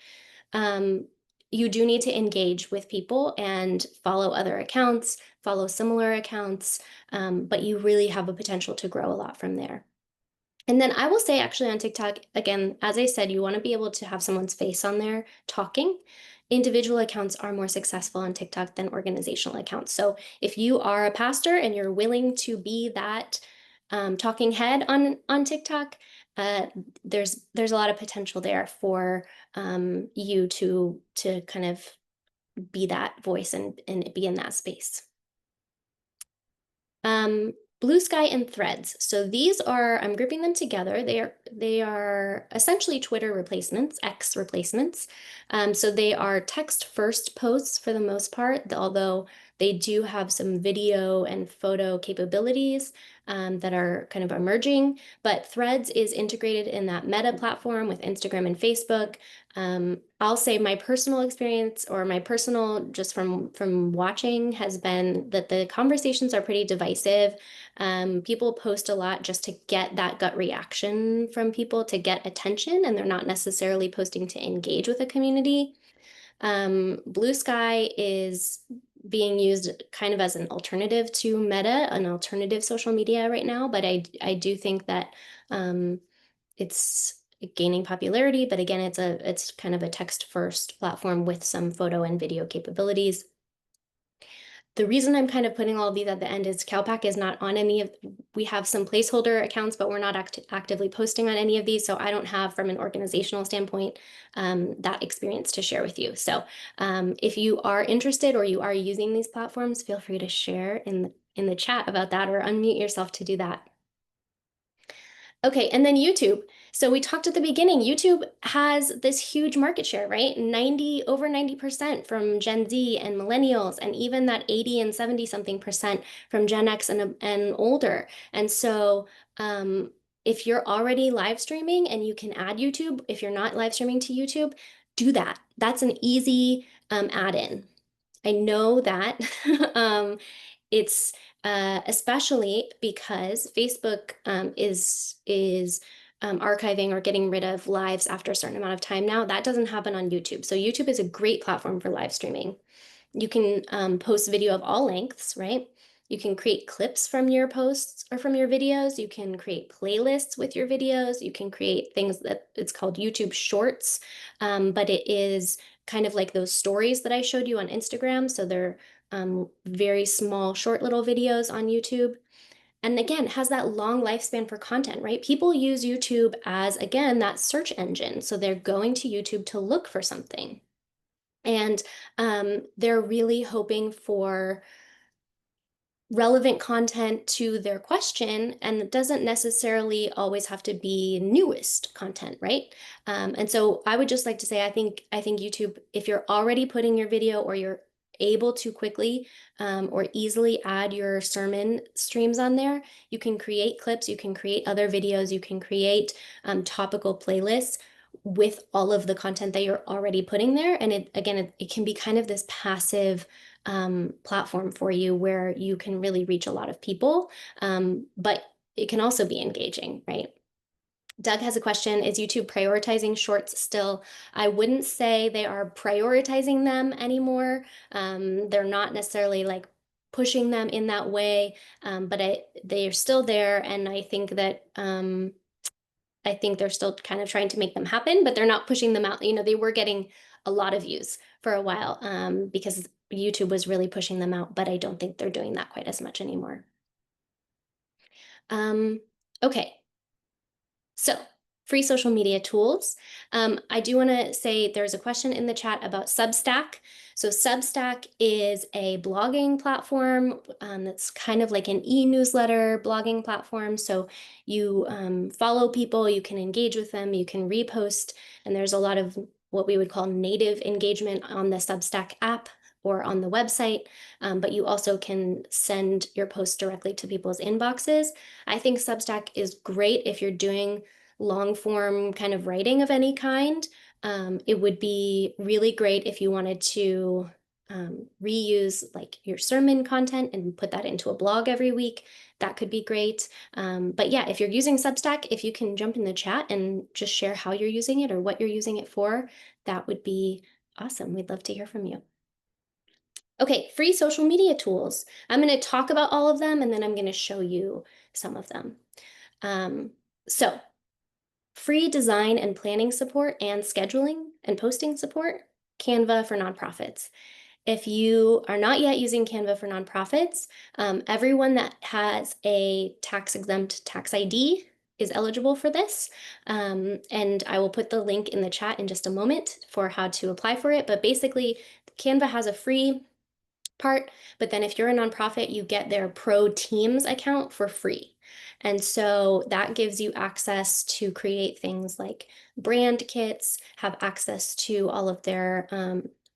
You do need to engage with people and follow other accounts, follow similar accounts, but you really have a potential to grow a lot from there. And then I will say, actually, on TikTok, again, as I said, you want to be able to have someone's face on there talking. Individual accounts are more successful on TikTok than organizational accounts. So if you are a pastor and you're willing to be that talking head on TikTok, there's a lot of potential there for you to kind of be that voice and be in that space. Blue Sky and Threads. So these are, I'm grouping them together. They are essentially Twitter replacements, X replacements. So they are text first posts for the most part, although they do have some video and photo capabilities that are kind of emerging. But Threads is integrated in that Meta platform with Instagram and Facebook. I'll say my personal experience, or my personal just from watching, has been that the conversations are pretty divisive. People post a lot just to get that gut reaction from people, to get attention, and they're not necessarily posting to engage with a community. Blue Sky is being used kind of as an alternative to Meta, an alternative social media right now, but I do think that it's gaining popularity. But again, it's kind of a text first platform with some photo and video capabilities. The reason I'm kind of putting all of these at the end is CalPac is not on any of, we have some placeholder accounts, but we're not actively posting on any of these. So I don't have, from an organizational standpoint, that experience to share with you. So if you are interested or you are using these platforms, feel free to share in the chat about that, or unmute yourself to do that. Okay, and then YouTube. So we talked at the beginning, YouTube has this huge market share, right? Over 90% from Gen Z and millennials, and even that 80 and 70 something percent from Gen X and older. And so if you're already live streaming and you can add YouTube, if you're not live streaming to YouTube, do that. That's an easy add-in. I know that it's especially because Facebook is archiving or getting rid of lives after a certain amount of time now. That doesn't happen on YouTube. So YouTube is a great platform for live streaming. You can post video of all lengths, right? You can create clips from your posts or from your videos. You can create playlists with your videos. You can create things that it's called YouTube Shorts, but it is kind of like those stories that I showed you on Instagram. So they're very small, short little videos on YouTube. And again, has that long lifespan for content, right? People use YouTube as, again, that search engine. So they're going to YouTube to look for something. And they're really hoping for relevant content to their question, and it doesn't necessarily always have to be newest content, right? And so I would just like to say, I think YouTube, if you're already putting your video or you're able to quickly or easily add your sermon streams on there, you can create clips, you can create other videos, you can create topical playlists with all of the content that you're already putting there. And it can be kind of this passive platform for you where you can really reach a lot of people, but it can also be engaging, right? Doug has a question. Is YouTube prioritizing shorts still? I wouldn't say they are prioritizing them anymore. They're not necessarily like pushing them in that way, but they are still there. And I think they're still kind of trying to make them happen, but they're not pushing them out. They were getting a lot of views for a while because YouTube was really pushing them out, but I don't think they're doing that quite as much anymore. Okay, so free social media tools. I do want to say there's a question in the chat about Substack. So Substack is a blogging platform that's kind of like an e-newsletter blogging platform. So you follow people, you can engage with them, you can repost, and there's a lot of what we would call native engagement on the Substack app or on the website, but you also can send your posts directly to people's inboxes. I think Substack is great if you're doing long form kind of writing of any kind. It would be really great if you wanted to reuse like your sermon content and put that into a blog every week. That could be great. But yeah, if you're using Substack, if you can jump in the chat and just share how you're using it or what you're using it for, that would be awesome. We'd love to hear from you. Okay, free social media tools. I'm going to talk about all of them and then I'm going to show you some of them. So free design and planning support and scheduling and posting support, Canva for nonprofits. If you are not yet using Canva for nonprofits, everyone that has a tax-exempt tax ID is eligible for this. And I will put the link in the chat in just a moment for how to apply for it. But basically, Canva has a free part, but then if you're a nonprofit, you get their Pro Teams account for free. And so that gives you access to create things like brand kits, have access to all of their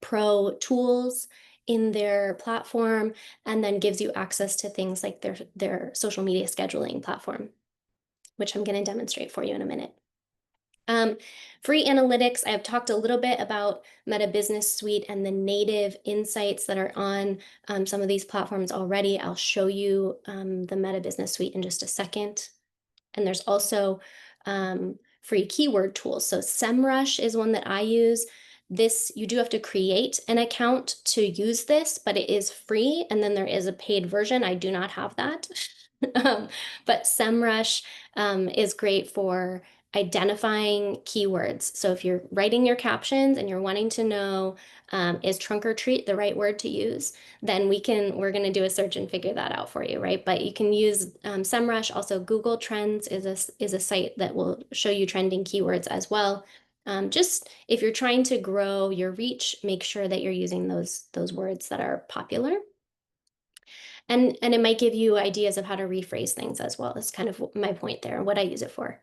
pro tools in their platform, and then gives you access to things like their social media scheduling platform, which I'm going to demonstrate for you in a minute. Free analytics, I have talked a little bit about Meta Business Suite and the native insights that are on some of these platforms already. I'll show you the Meta Business Suite in just a second. And there's also free keyword tools. So SEMrush is one that I use. This, you do have to create an account to use this, but it is free. And then there is a paid version. I do not have that. But SEMrush is great for identifying keywords. So if you're writing your captions and you're wanting to know, is trunk or treat the right word to use, then we're going to do a search and figure that out for you, right? But you can use SEMrush. Also, Google Trends is a site that will show you trending keywords as well. Just if you're trying to grow your reach, make sure that you're using those words that are popular. And it might give you ideas of how to rephrase things as well. That's kind of my point there and what I use it for.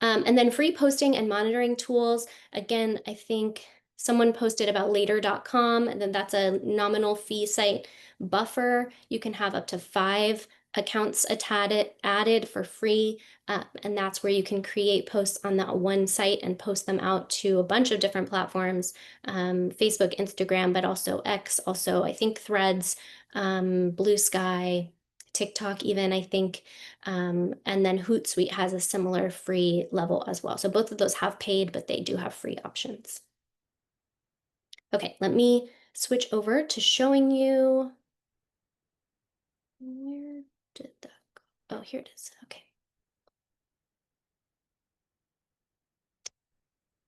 And then free posting and monitoring tools. Again, I think someone posted about later.com, and then that's a nominal fee site. Buffer, you can have up to 5 accounts added for free. And that's where you can create posts on that one site and post them out to a bunch of different platforms, Facebook, Instagram, but also X, also I think Threads, Blue Sky, TikTok even, I think. And then Hootsuite has a similar free level as well. So both of those have paid, but they do have free options. Okay, let me switch over to showing you. Where did that go? Oh, here it is. Okay.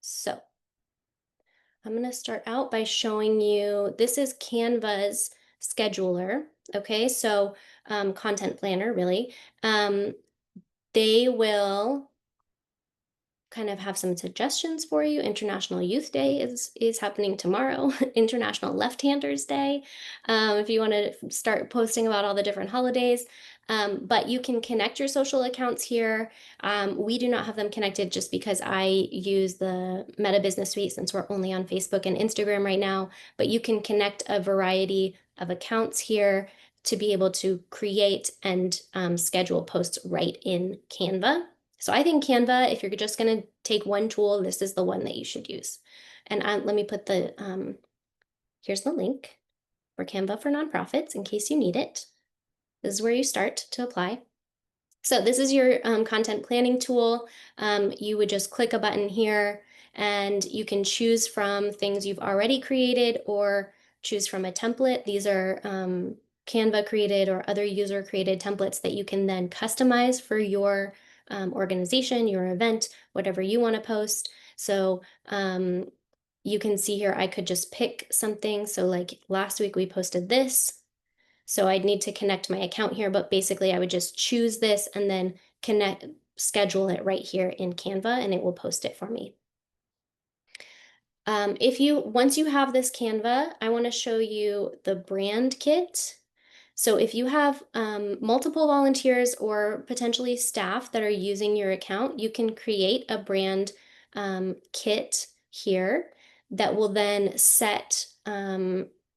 So I'm going to start out by showing you, this is Canva's scheduler. Okay, so content planner, really. Um, they will kind of have some suggestions for you. International Youth Day is happening tomorrow. International Left-Handers Day. If you want to start posting about all the different holidays, but you can connect your social accounts here. We do not have them connected just because I use the Meta Business Suite since we're only on Facebook and Instagram right now. But you can connect a variety of accounts here to be able to create and schedule posts right in Canva. So I think Canva, if you're just going to take one tool, this is the one that you should use. And let me put here's the link for Canva for nonprofits in case you need it. This is where you start to apply. So this is your content planning tool. You would just click a button here and you can choose from things you've already created or choose from a template. These are Canva created or other user created templates that you can then customize for your organization, your event, whatever you want to post. So you can see here, I could just pick something. So like last week we posted this. So I'd need to connect my account here, but basically I would just choose this and then schedule it right here in Canva and it will post it for me. Once you have this Canva, I want to show you the brand kit. So if you have multiple volunteers or potentially staff that are using your account, you can create a brand kit here that will then set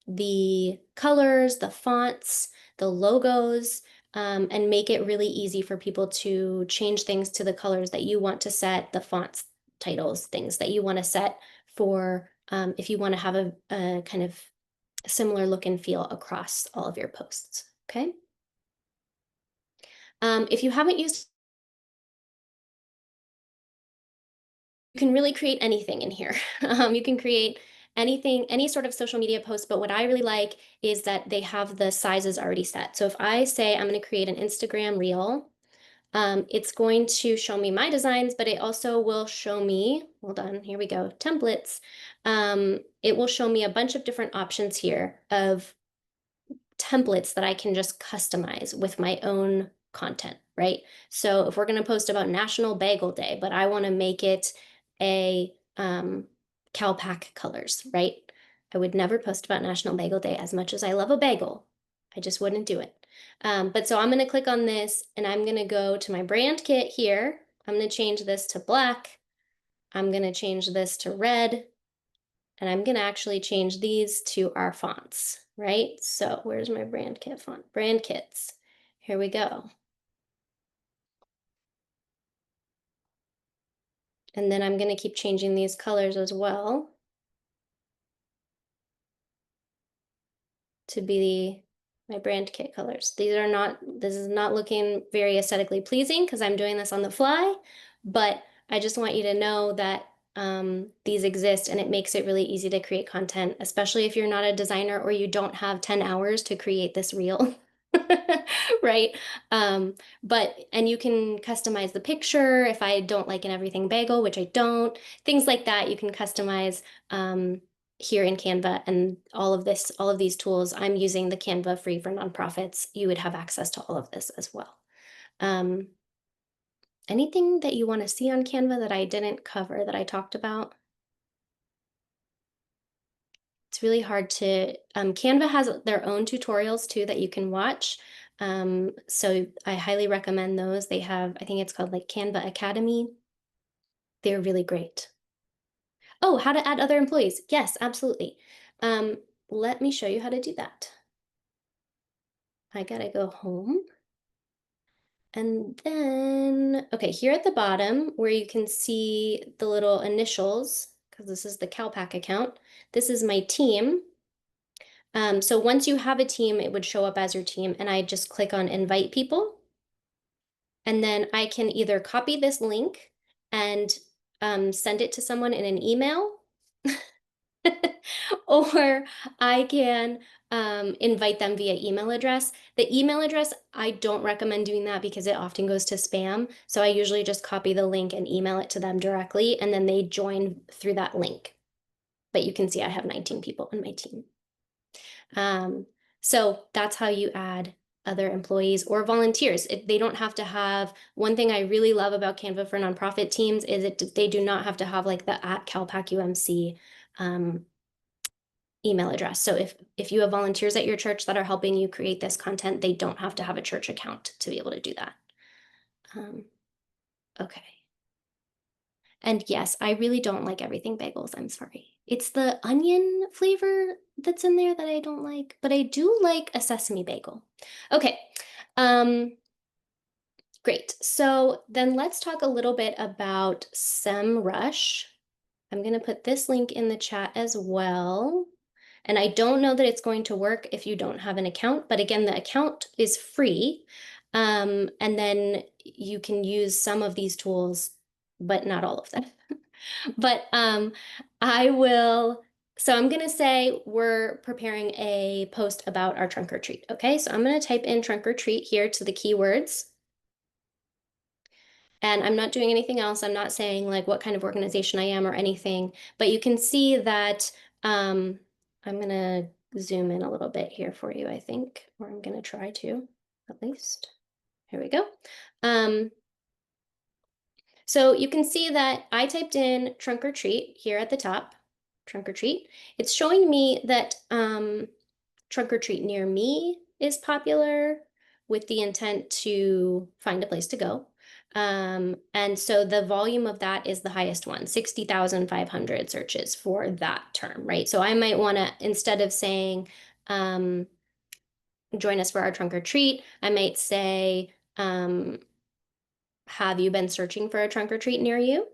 the colors, the fonts, the logos, and make it really easy for people to change things to the colors that you want to set, the fonts, titles, things that you want to set for if you want to have a kind of similar look and feel across all of your posts, okay? If you haven't used, you can really create anything in here. You can create anything, any sort of social media post, but what I really like is that they have the sizes already set. So if I say I'm gonna create an Instagram reel, it's going to show me my designs, but it also will show me, hold on, here we go, templates. It will show me a bunch of different options here of templates that I can just customize with my own content, right? So if we're going to post about National Bagel Day, but I want to make it a CalPac colors, right? I would never post about National Bagel Day as much as I love a bagel. I just wouldn't do it. But so I'm going to click on this and I'm going to go to my brand kit here. I'm going to change this to black. I'm going to change this to red. And I'm going to actually change these to our fonts, right? So where's my brand kit font? Brand kits. Here we go. And then I'm going to keep changing these colors as well to be my brand kit colors. This is not looking very aesthetically pleasing because I'm doing this on the fly, but I just want you to know that these exist and it makes it really easy to create content, especially if you're not a designer or you don't have 10 hours to create this reel. Right? And you can customize the picture if I don't like an everything bagel, which I don't, things like that. You can customize here in Canva and all of these tools. I'm using the Canva free for nonprofits. You would have access to all of this as well. Anything that you want to see on Canva that I didn't cover that I talked about? It's really hard to, Canva has their own tutorials too that you can watch. So I highly recommend those. They have, I think it's called like Canva Academy. They're really great. Oh, how to add other employees. Yes, absolutely. Let me show you how to do that. I gotta go home. And then, okay, here at the bottom where you can see the little initials, because this is the CalPac account, this is my team. So once you have a team, it would show up as your team, and I just click on invite people. And then I can either copy this link and send it to someone in an email, or I can invite them via email address. The email address, I don't recommend doing that because it often goes to spam. So I usually just copy the link and email it to them directly, and then they join through that link. But you can see I have 19 people in my team. So that's how you add other employees or volunteers. They don't have to have, one thing I really love about Canva for nonprofit teams is they do not have to have like the at CalPac UMC email address. So if you have volunteers at your church that are helping you create this content, they don't have to have a church account to be able to do that. Okay. And yes, I really don't like everything bagels. I'm sorry. It's the onion flavor that's in there that I don't like, but I do like a sesame bagel. Okay. Great. So then let's talk a little bit about SEMrush. I'm going to put this link in the chat as well. And I don't know that it's going to work if you don't have an account, but again, the account is free. And then you can use some of these tools, but not all of them. But I will, so I'm gonna say we're preparing a post about our trunk or treat, okay? So I'm gonna type in trunk or treat here to the keywords. And I'm not doing anything else. I'm not saying like what kind of organization I am or anything, but you can see that I'm gonna zoom in a little bit here for you, I think, or I'm gonna try to, at least. Here we go. So you can see that I typed in trunk or treat here at the top, trunk or treat. It's showing me that trunk or treat near me is popular with the intent to find a place to go. And so the volume of that is the highest one, 60,500 searches for that term, right? So I might want to, instead of saying, join us for our trunk or treat, I might say, have you been searching for a trunk or treat near you?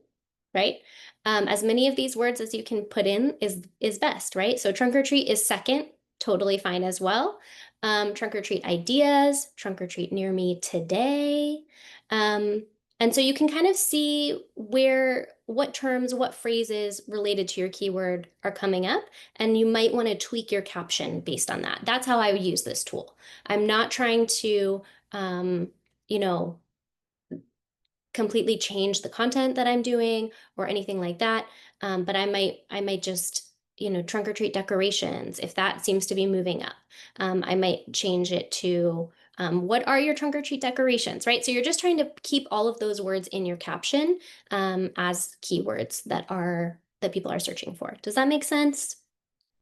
Right? As many of these words as you can put in is best, right? So trunk or treat is second, totally fine as well. Trunk or treat ideas, trunk or treat near me today. And so you can kind of see what terms, what phrases related to your keyword are coming up, and you might want to tweak your caption based on that. That's how I would use this tool. I'm not trying to, you know, completely change the content that I'm doing or anything like that. But I might just, trunk or treat decorations, if that seems to be moving up. I might change it to what are your trunk or treat decorations, right? So you're just trying to keep all of those words in your caption as keywords that people are searching for. Does that make sense?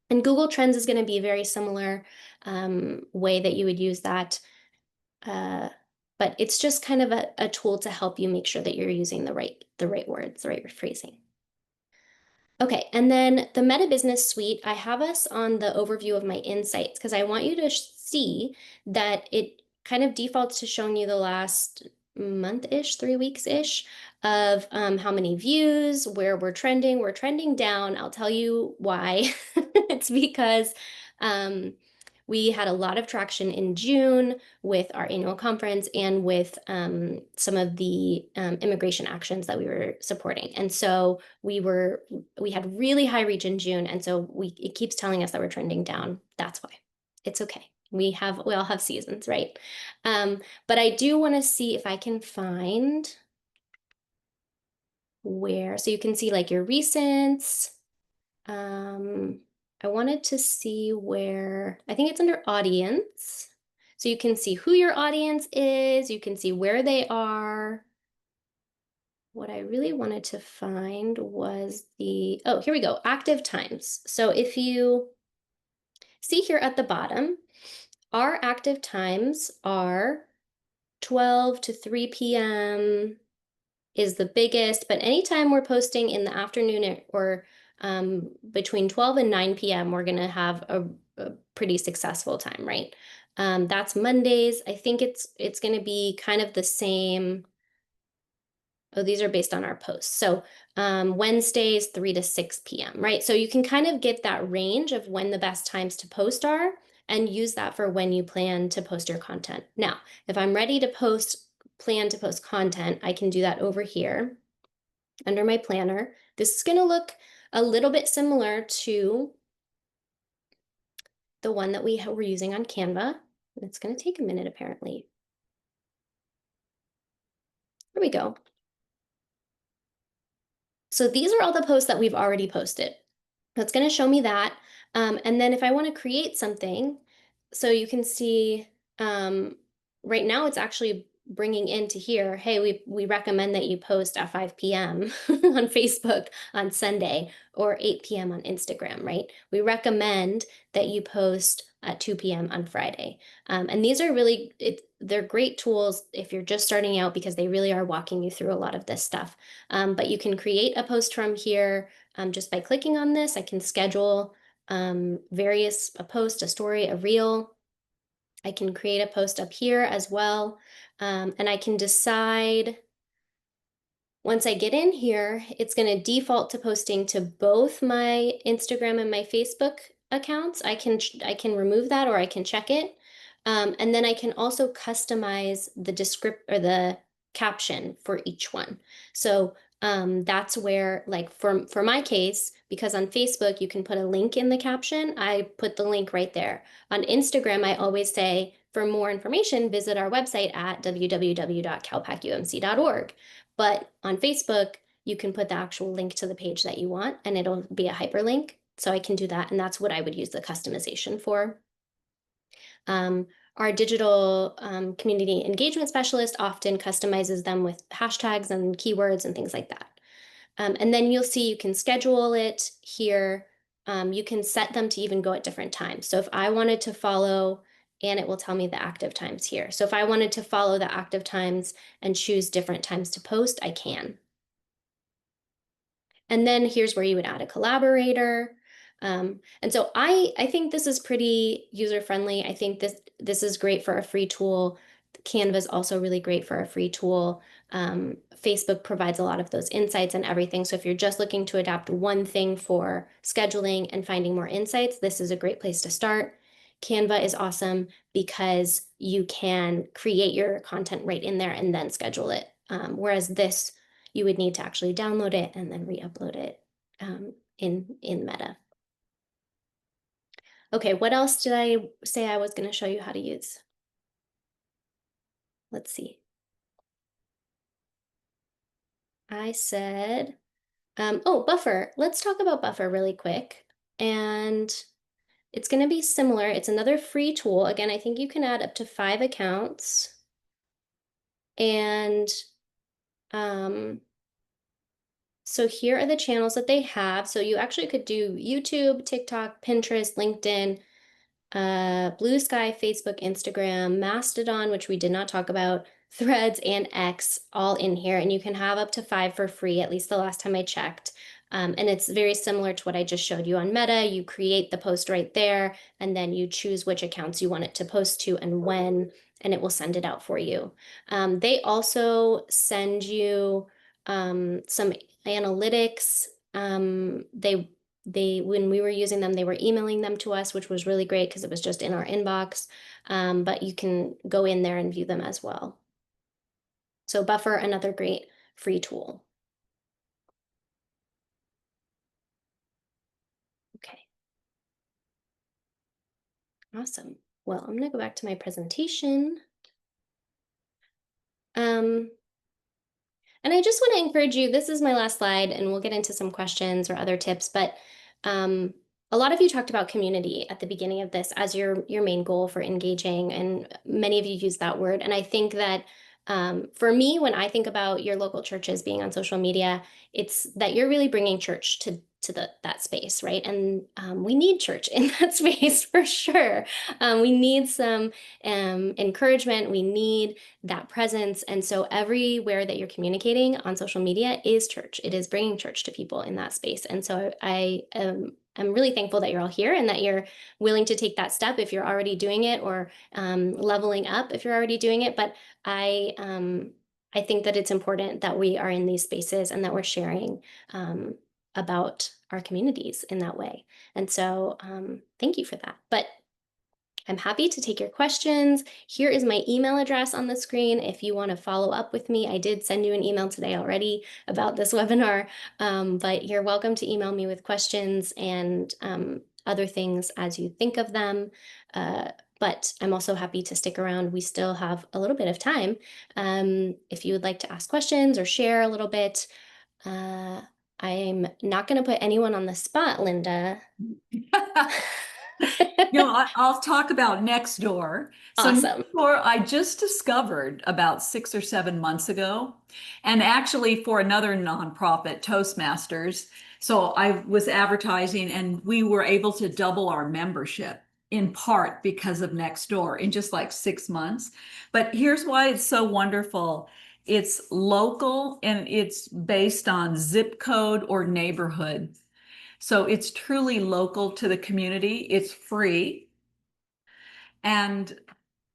And Google Trends is going to be a very similar way that you would use that. But it's just kind of a tool to help you make sure that you're using the right words, the right phrasing. Okay, and then the Meta Business Suite, I have us on the overview of my insights because I want you to see that it kind of defaults to showing you the last month-ish, 3 weeks-ish of how many views, where we're trending. We're trending down. I'll tell you why. It's because we had a lot of traction in June with our annual conference and with some of the immigration actions that we were supporting. And so we had really high reach in June. And so it keeps telling us that we're trending down. That's why. It's okay. We all have seasons, right? But I do want to see if I can find so you can see like your recents. I wanted to see where, I think it's under audience. So you can see who your audience is, you can see where they are. What I really wanted to find was oh, here we go, active times. So if you see here at the bottom, our active times are 12 to 3 p.m. is the biggest, but anytime we're posting in the afternoon or between 12 and 9 p.m., we're going to have a pretty successful time, right? That's Mondays. I think it's going to be kind of the same. Oh, these are based on our posts. So Wednesdays, 3 to 6 p.m., right? So you can kind of get that range of when the best times to post are and use that for when you plan to post your content. Now, if I'm ready to plan to post content, I can do that over here under my planner. This is going to look a little bit similar to the one that we were using on Canva. It's going to take a minute, apparently. Here we go. So these are all the posts that we've already posted. That's going to show me that. And then if I want to create something, So you can see um, right now it's actually bringing into here, hey, we recommend that you post at 5 p.m. on Facebook on Sunday or 8 p.m. on Instagram, right? We recommend that you post at 2 p.m. on Friday. And these are really, they're great tools if you're just starting out because they really are walking you through a lot of this stuff. But you can create a post from here just by clicking on this. I can schedule a post, a story, a reel. I can create a post up here as well. And I can decide once I get in here, it's going to default to posting to both my Instagram and my Facebook accounts. I can remove that or I can check it. And then I can also customize the descript or the caption for each one. So that's where, like for my case, because on Facebook you can put a link in the caption, I put the link right there. On Instagram, I always say, for more information, visit our website at www.calpacumc.org. But on Facebook, you can put the actual link to the page that you want, and it'll be a hyperlink. So I can do that, and that's what I would use the customization for. Um, our digital community engagement specialist often customizes them with hashtags and keywords and things like that. And then you'll see you can schedule it here. You can set them to even go at different times. So if I wanted to follow, and it will tell me the active times here. So if I wanted to follow the active times and choose different times to post, I can. And then here's where you would add a collaborator. And so I think this is pretty user friendly. I think this is great for a free tool. Canva is also really great for a free tool. Facebook provides a lot of those insights and everything. So if you're just looking to adapt one thing for scheduling and finding more insights, this is a great place to start. Canva is awesome because you can create your content right in there and then schedule it. Whereas this, you would need to actually download it and then re-upload it in Meta. Okay, what else did I say I was going to show you how to use? Let's see. I said, oh, Buffer. Let's talk about Buffer really quick. And it's going to be similar. It's another free tool. Again, I think you can add up to 5 accounts. And so here are the channels that they have. So you actually could do YouTube, TikTok, Pinterest, LinkedIn, Blue Sky, Facebook, Instagram, Mastodon, which we did not talk about, Threads, and X all in here. And you can have up to 5 for free, at least the last time I checked. And it's very similar to what I just showed you on Meta. You create the post right there, and then you choose which accounts you want it to post to and when, and it will send it out for you. They also send you some analytics. They when we were using them, they were emailing them to us, which was really great because it was just in our inbox. But you can go in there and view them as well. So Buffer, another great free tool. Okay, awesome. Well, I'm gonna go back to my presentation. Um, And I just want to encourage you, this is my last slide, and we'll get into some questions or other tips, but a lot of you talked about community at the beginning of this as your main goal for engaging, and many of you use that word. And I think that for me, when I think about your local churches being on social media, it's that you're really bringing church to that space, right? And we need church in that space for sure. We need some encouragement. We need that presence. And so everywhere that you're communicating on social media is church. It is bringing church to people in that space. And so I'm really thankful that you're all here and that you're willing to take that step if you're already doing it, or leveling up if you're already doing it. But I think that it's important that we are in these spaces and that we're sharing about our communities in that way. And so thank you for that. But I'm happy to take your questions. Here is my email address on the screen if you want to follow up with me. I did send you an email today already about this webinar, but you're welcome to email me with questions and other things as you think of them. But I'm also happy to stick around. We still have a little bit of time. If you would like to ask questions or share a little bit, I'm not going to put anyone on the spot, Linda. I'll talk about Nextdoor. So Awesome. Nextdoor, I just discovered about 6 or 7 months ago, and actually for another nonprofit, Toastmasters. So I was advertising, and we were able to double our membership in part because of Nextdoor in just like 6 months. But here's why it's so wonderful. It's local and it's based on zip code or neighborhood. So it's truly local to the community. It's free. And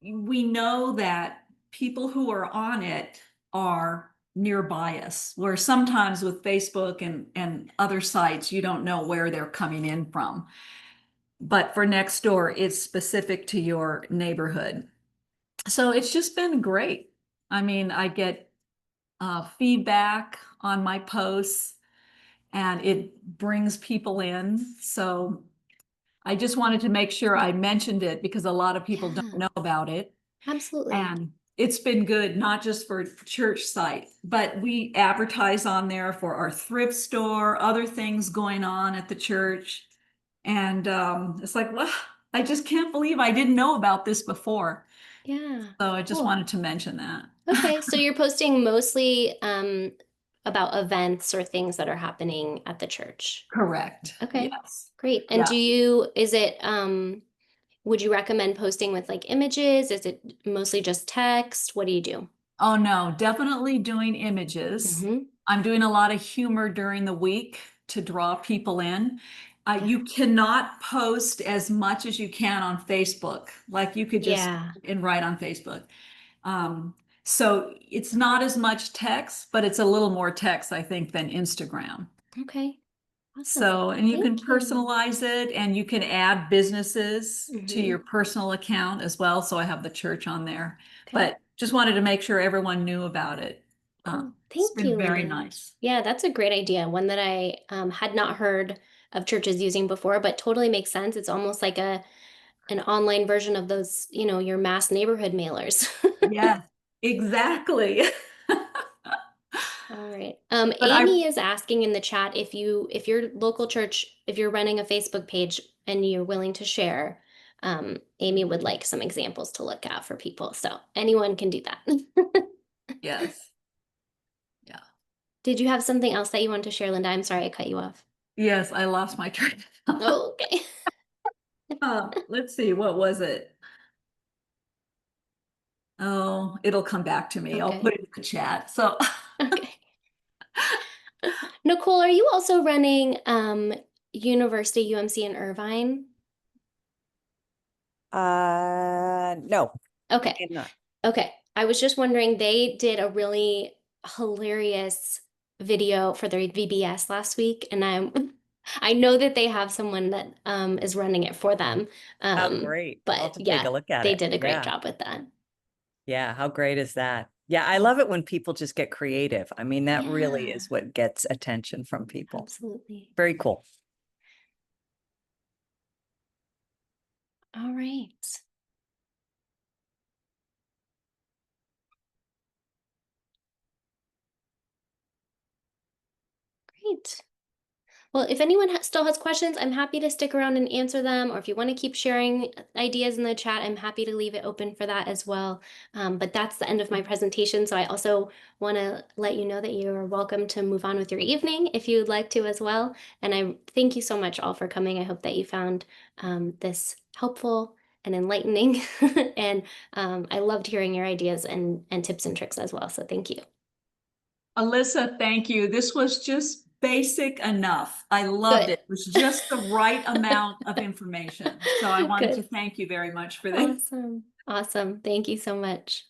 we know that people who are on it are nearby us, where sometimes with Facebook and other sites, you don't know where they're coming in from. But for Nextdoor, it's specific to your neighborhood. So it's just been great. I mean, I get feedback on my posts and it brings people in. So I just wanted to make sure I mentioned it because a lot of people don't Yeah, know about it. absolutely. And it's been good, not just for church site, but we advertise on there for our thrift store, other things going on at the church. And it's like, well, I just can't believe I didn't know about this before. Yeah, So I just cool. wanted to mention that. Okay, so you're posting mostly about events or things that are happening at the church. Correct. Okay, Yes. great. And Yeah. is it, would you recommend posting with like images? Is it mostly just text? What do you do? Oh no, definitely doing images. Mm-hmm. I'm doing a lot of humor during the week to draw people in. Yeah. You cannot post as much as you can on Facebook. Like you could just Yeah. and write on Facebook. Um, so it's not as much text, but it's a little more text, I think, than Instagram. Okay. Awesome. So, and you can Thank you. personalize it and you can add businesses to Mm-hmm. your personal account as well. So I have the church on there, Okay. but just wanted to make sure everyone knew about it. Cool. It's Thank been you, very Linda. nice. Yeah, that's a great idea. One that I had not heard of churches using before, but totally makes sense. It's almost like an online version of those, your mass neighborhood mailers. Yes, exactly. All right. But I, Amy is asking in the chat if your local church, if you're running a Facebook page and you're willing to share, Amy would like some examples to look at for people. So anyone can do that. yes, yeah, Did you have something else that you wanted to share, Linda? I'm sorry I cut you off. yes, I lost my train. of thought. Oh, okay. Let's see, what was it? Oh, it'll come back to me. I'll Okay. put it in the chat. So, Okay. Nicole, are you also running University UMC in Irvine? No, Okay. I'm not. Okay. I was just wondering, they did a really hilarious video for their VBS last week, and I know that they have someone that is running it for them. How great. I'll have But to take yeah, a look at they it. did a great Yeah. job with that. Yeah. How great is that? Yeah. I love it when people just get creative. I mean, that really Yeah, is what gets attention from people. absolutely. Very cool. All right. Great. Well, if anyone still has questions, I'm happy to stick around and answer them. Or if you want to keep sharing ideas in the chat, I'm happy to leave it open for that as well. But that's the end of my presentation. So I also want to let you know that you're welcome to move on with your evening if you'd like to as well. And I thank you so much all for coming. I hope that you found this helpful and enlightening. And I loved hearing your ideas and tips and tricks as well. So thank you. Alyssa, thank you. This was just basic enough. I loved Good. it. It was just the right amount of information. So I wanted to Good. thank you very much for this. Awesome. Awesome. Thank you so much.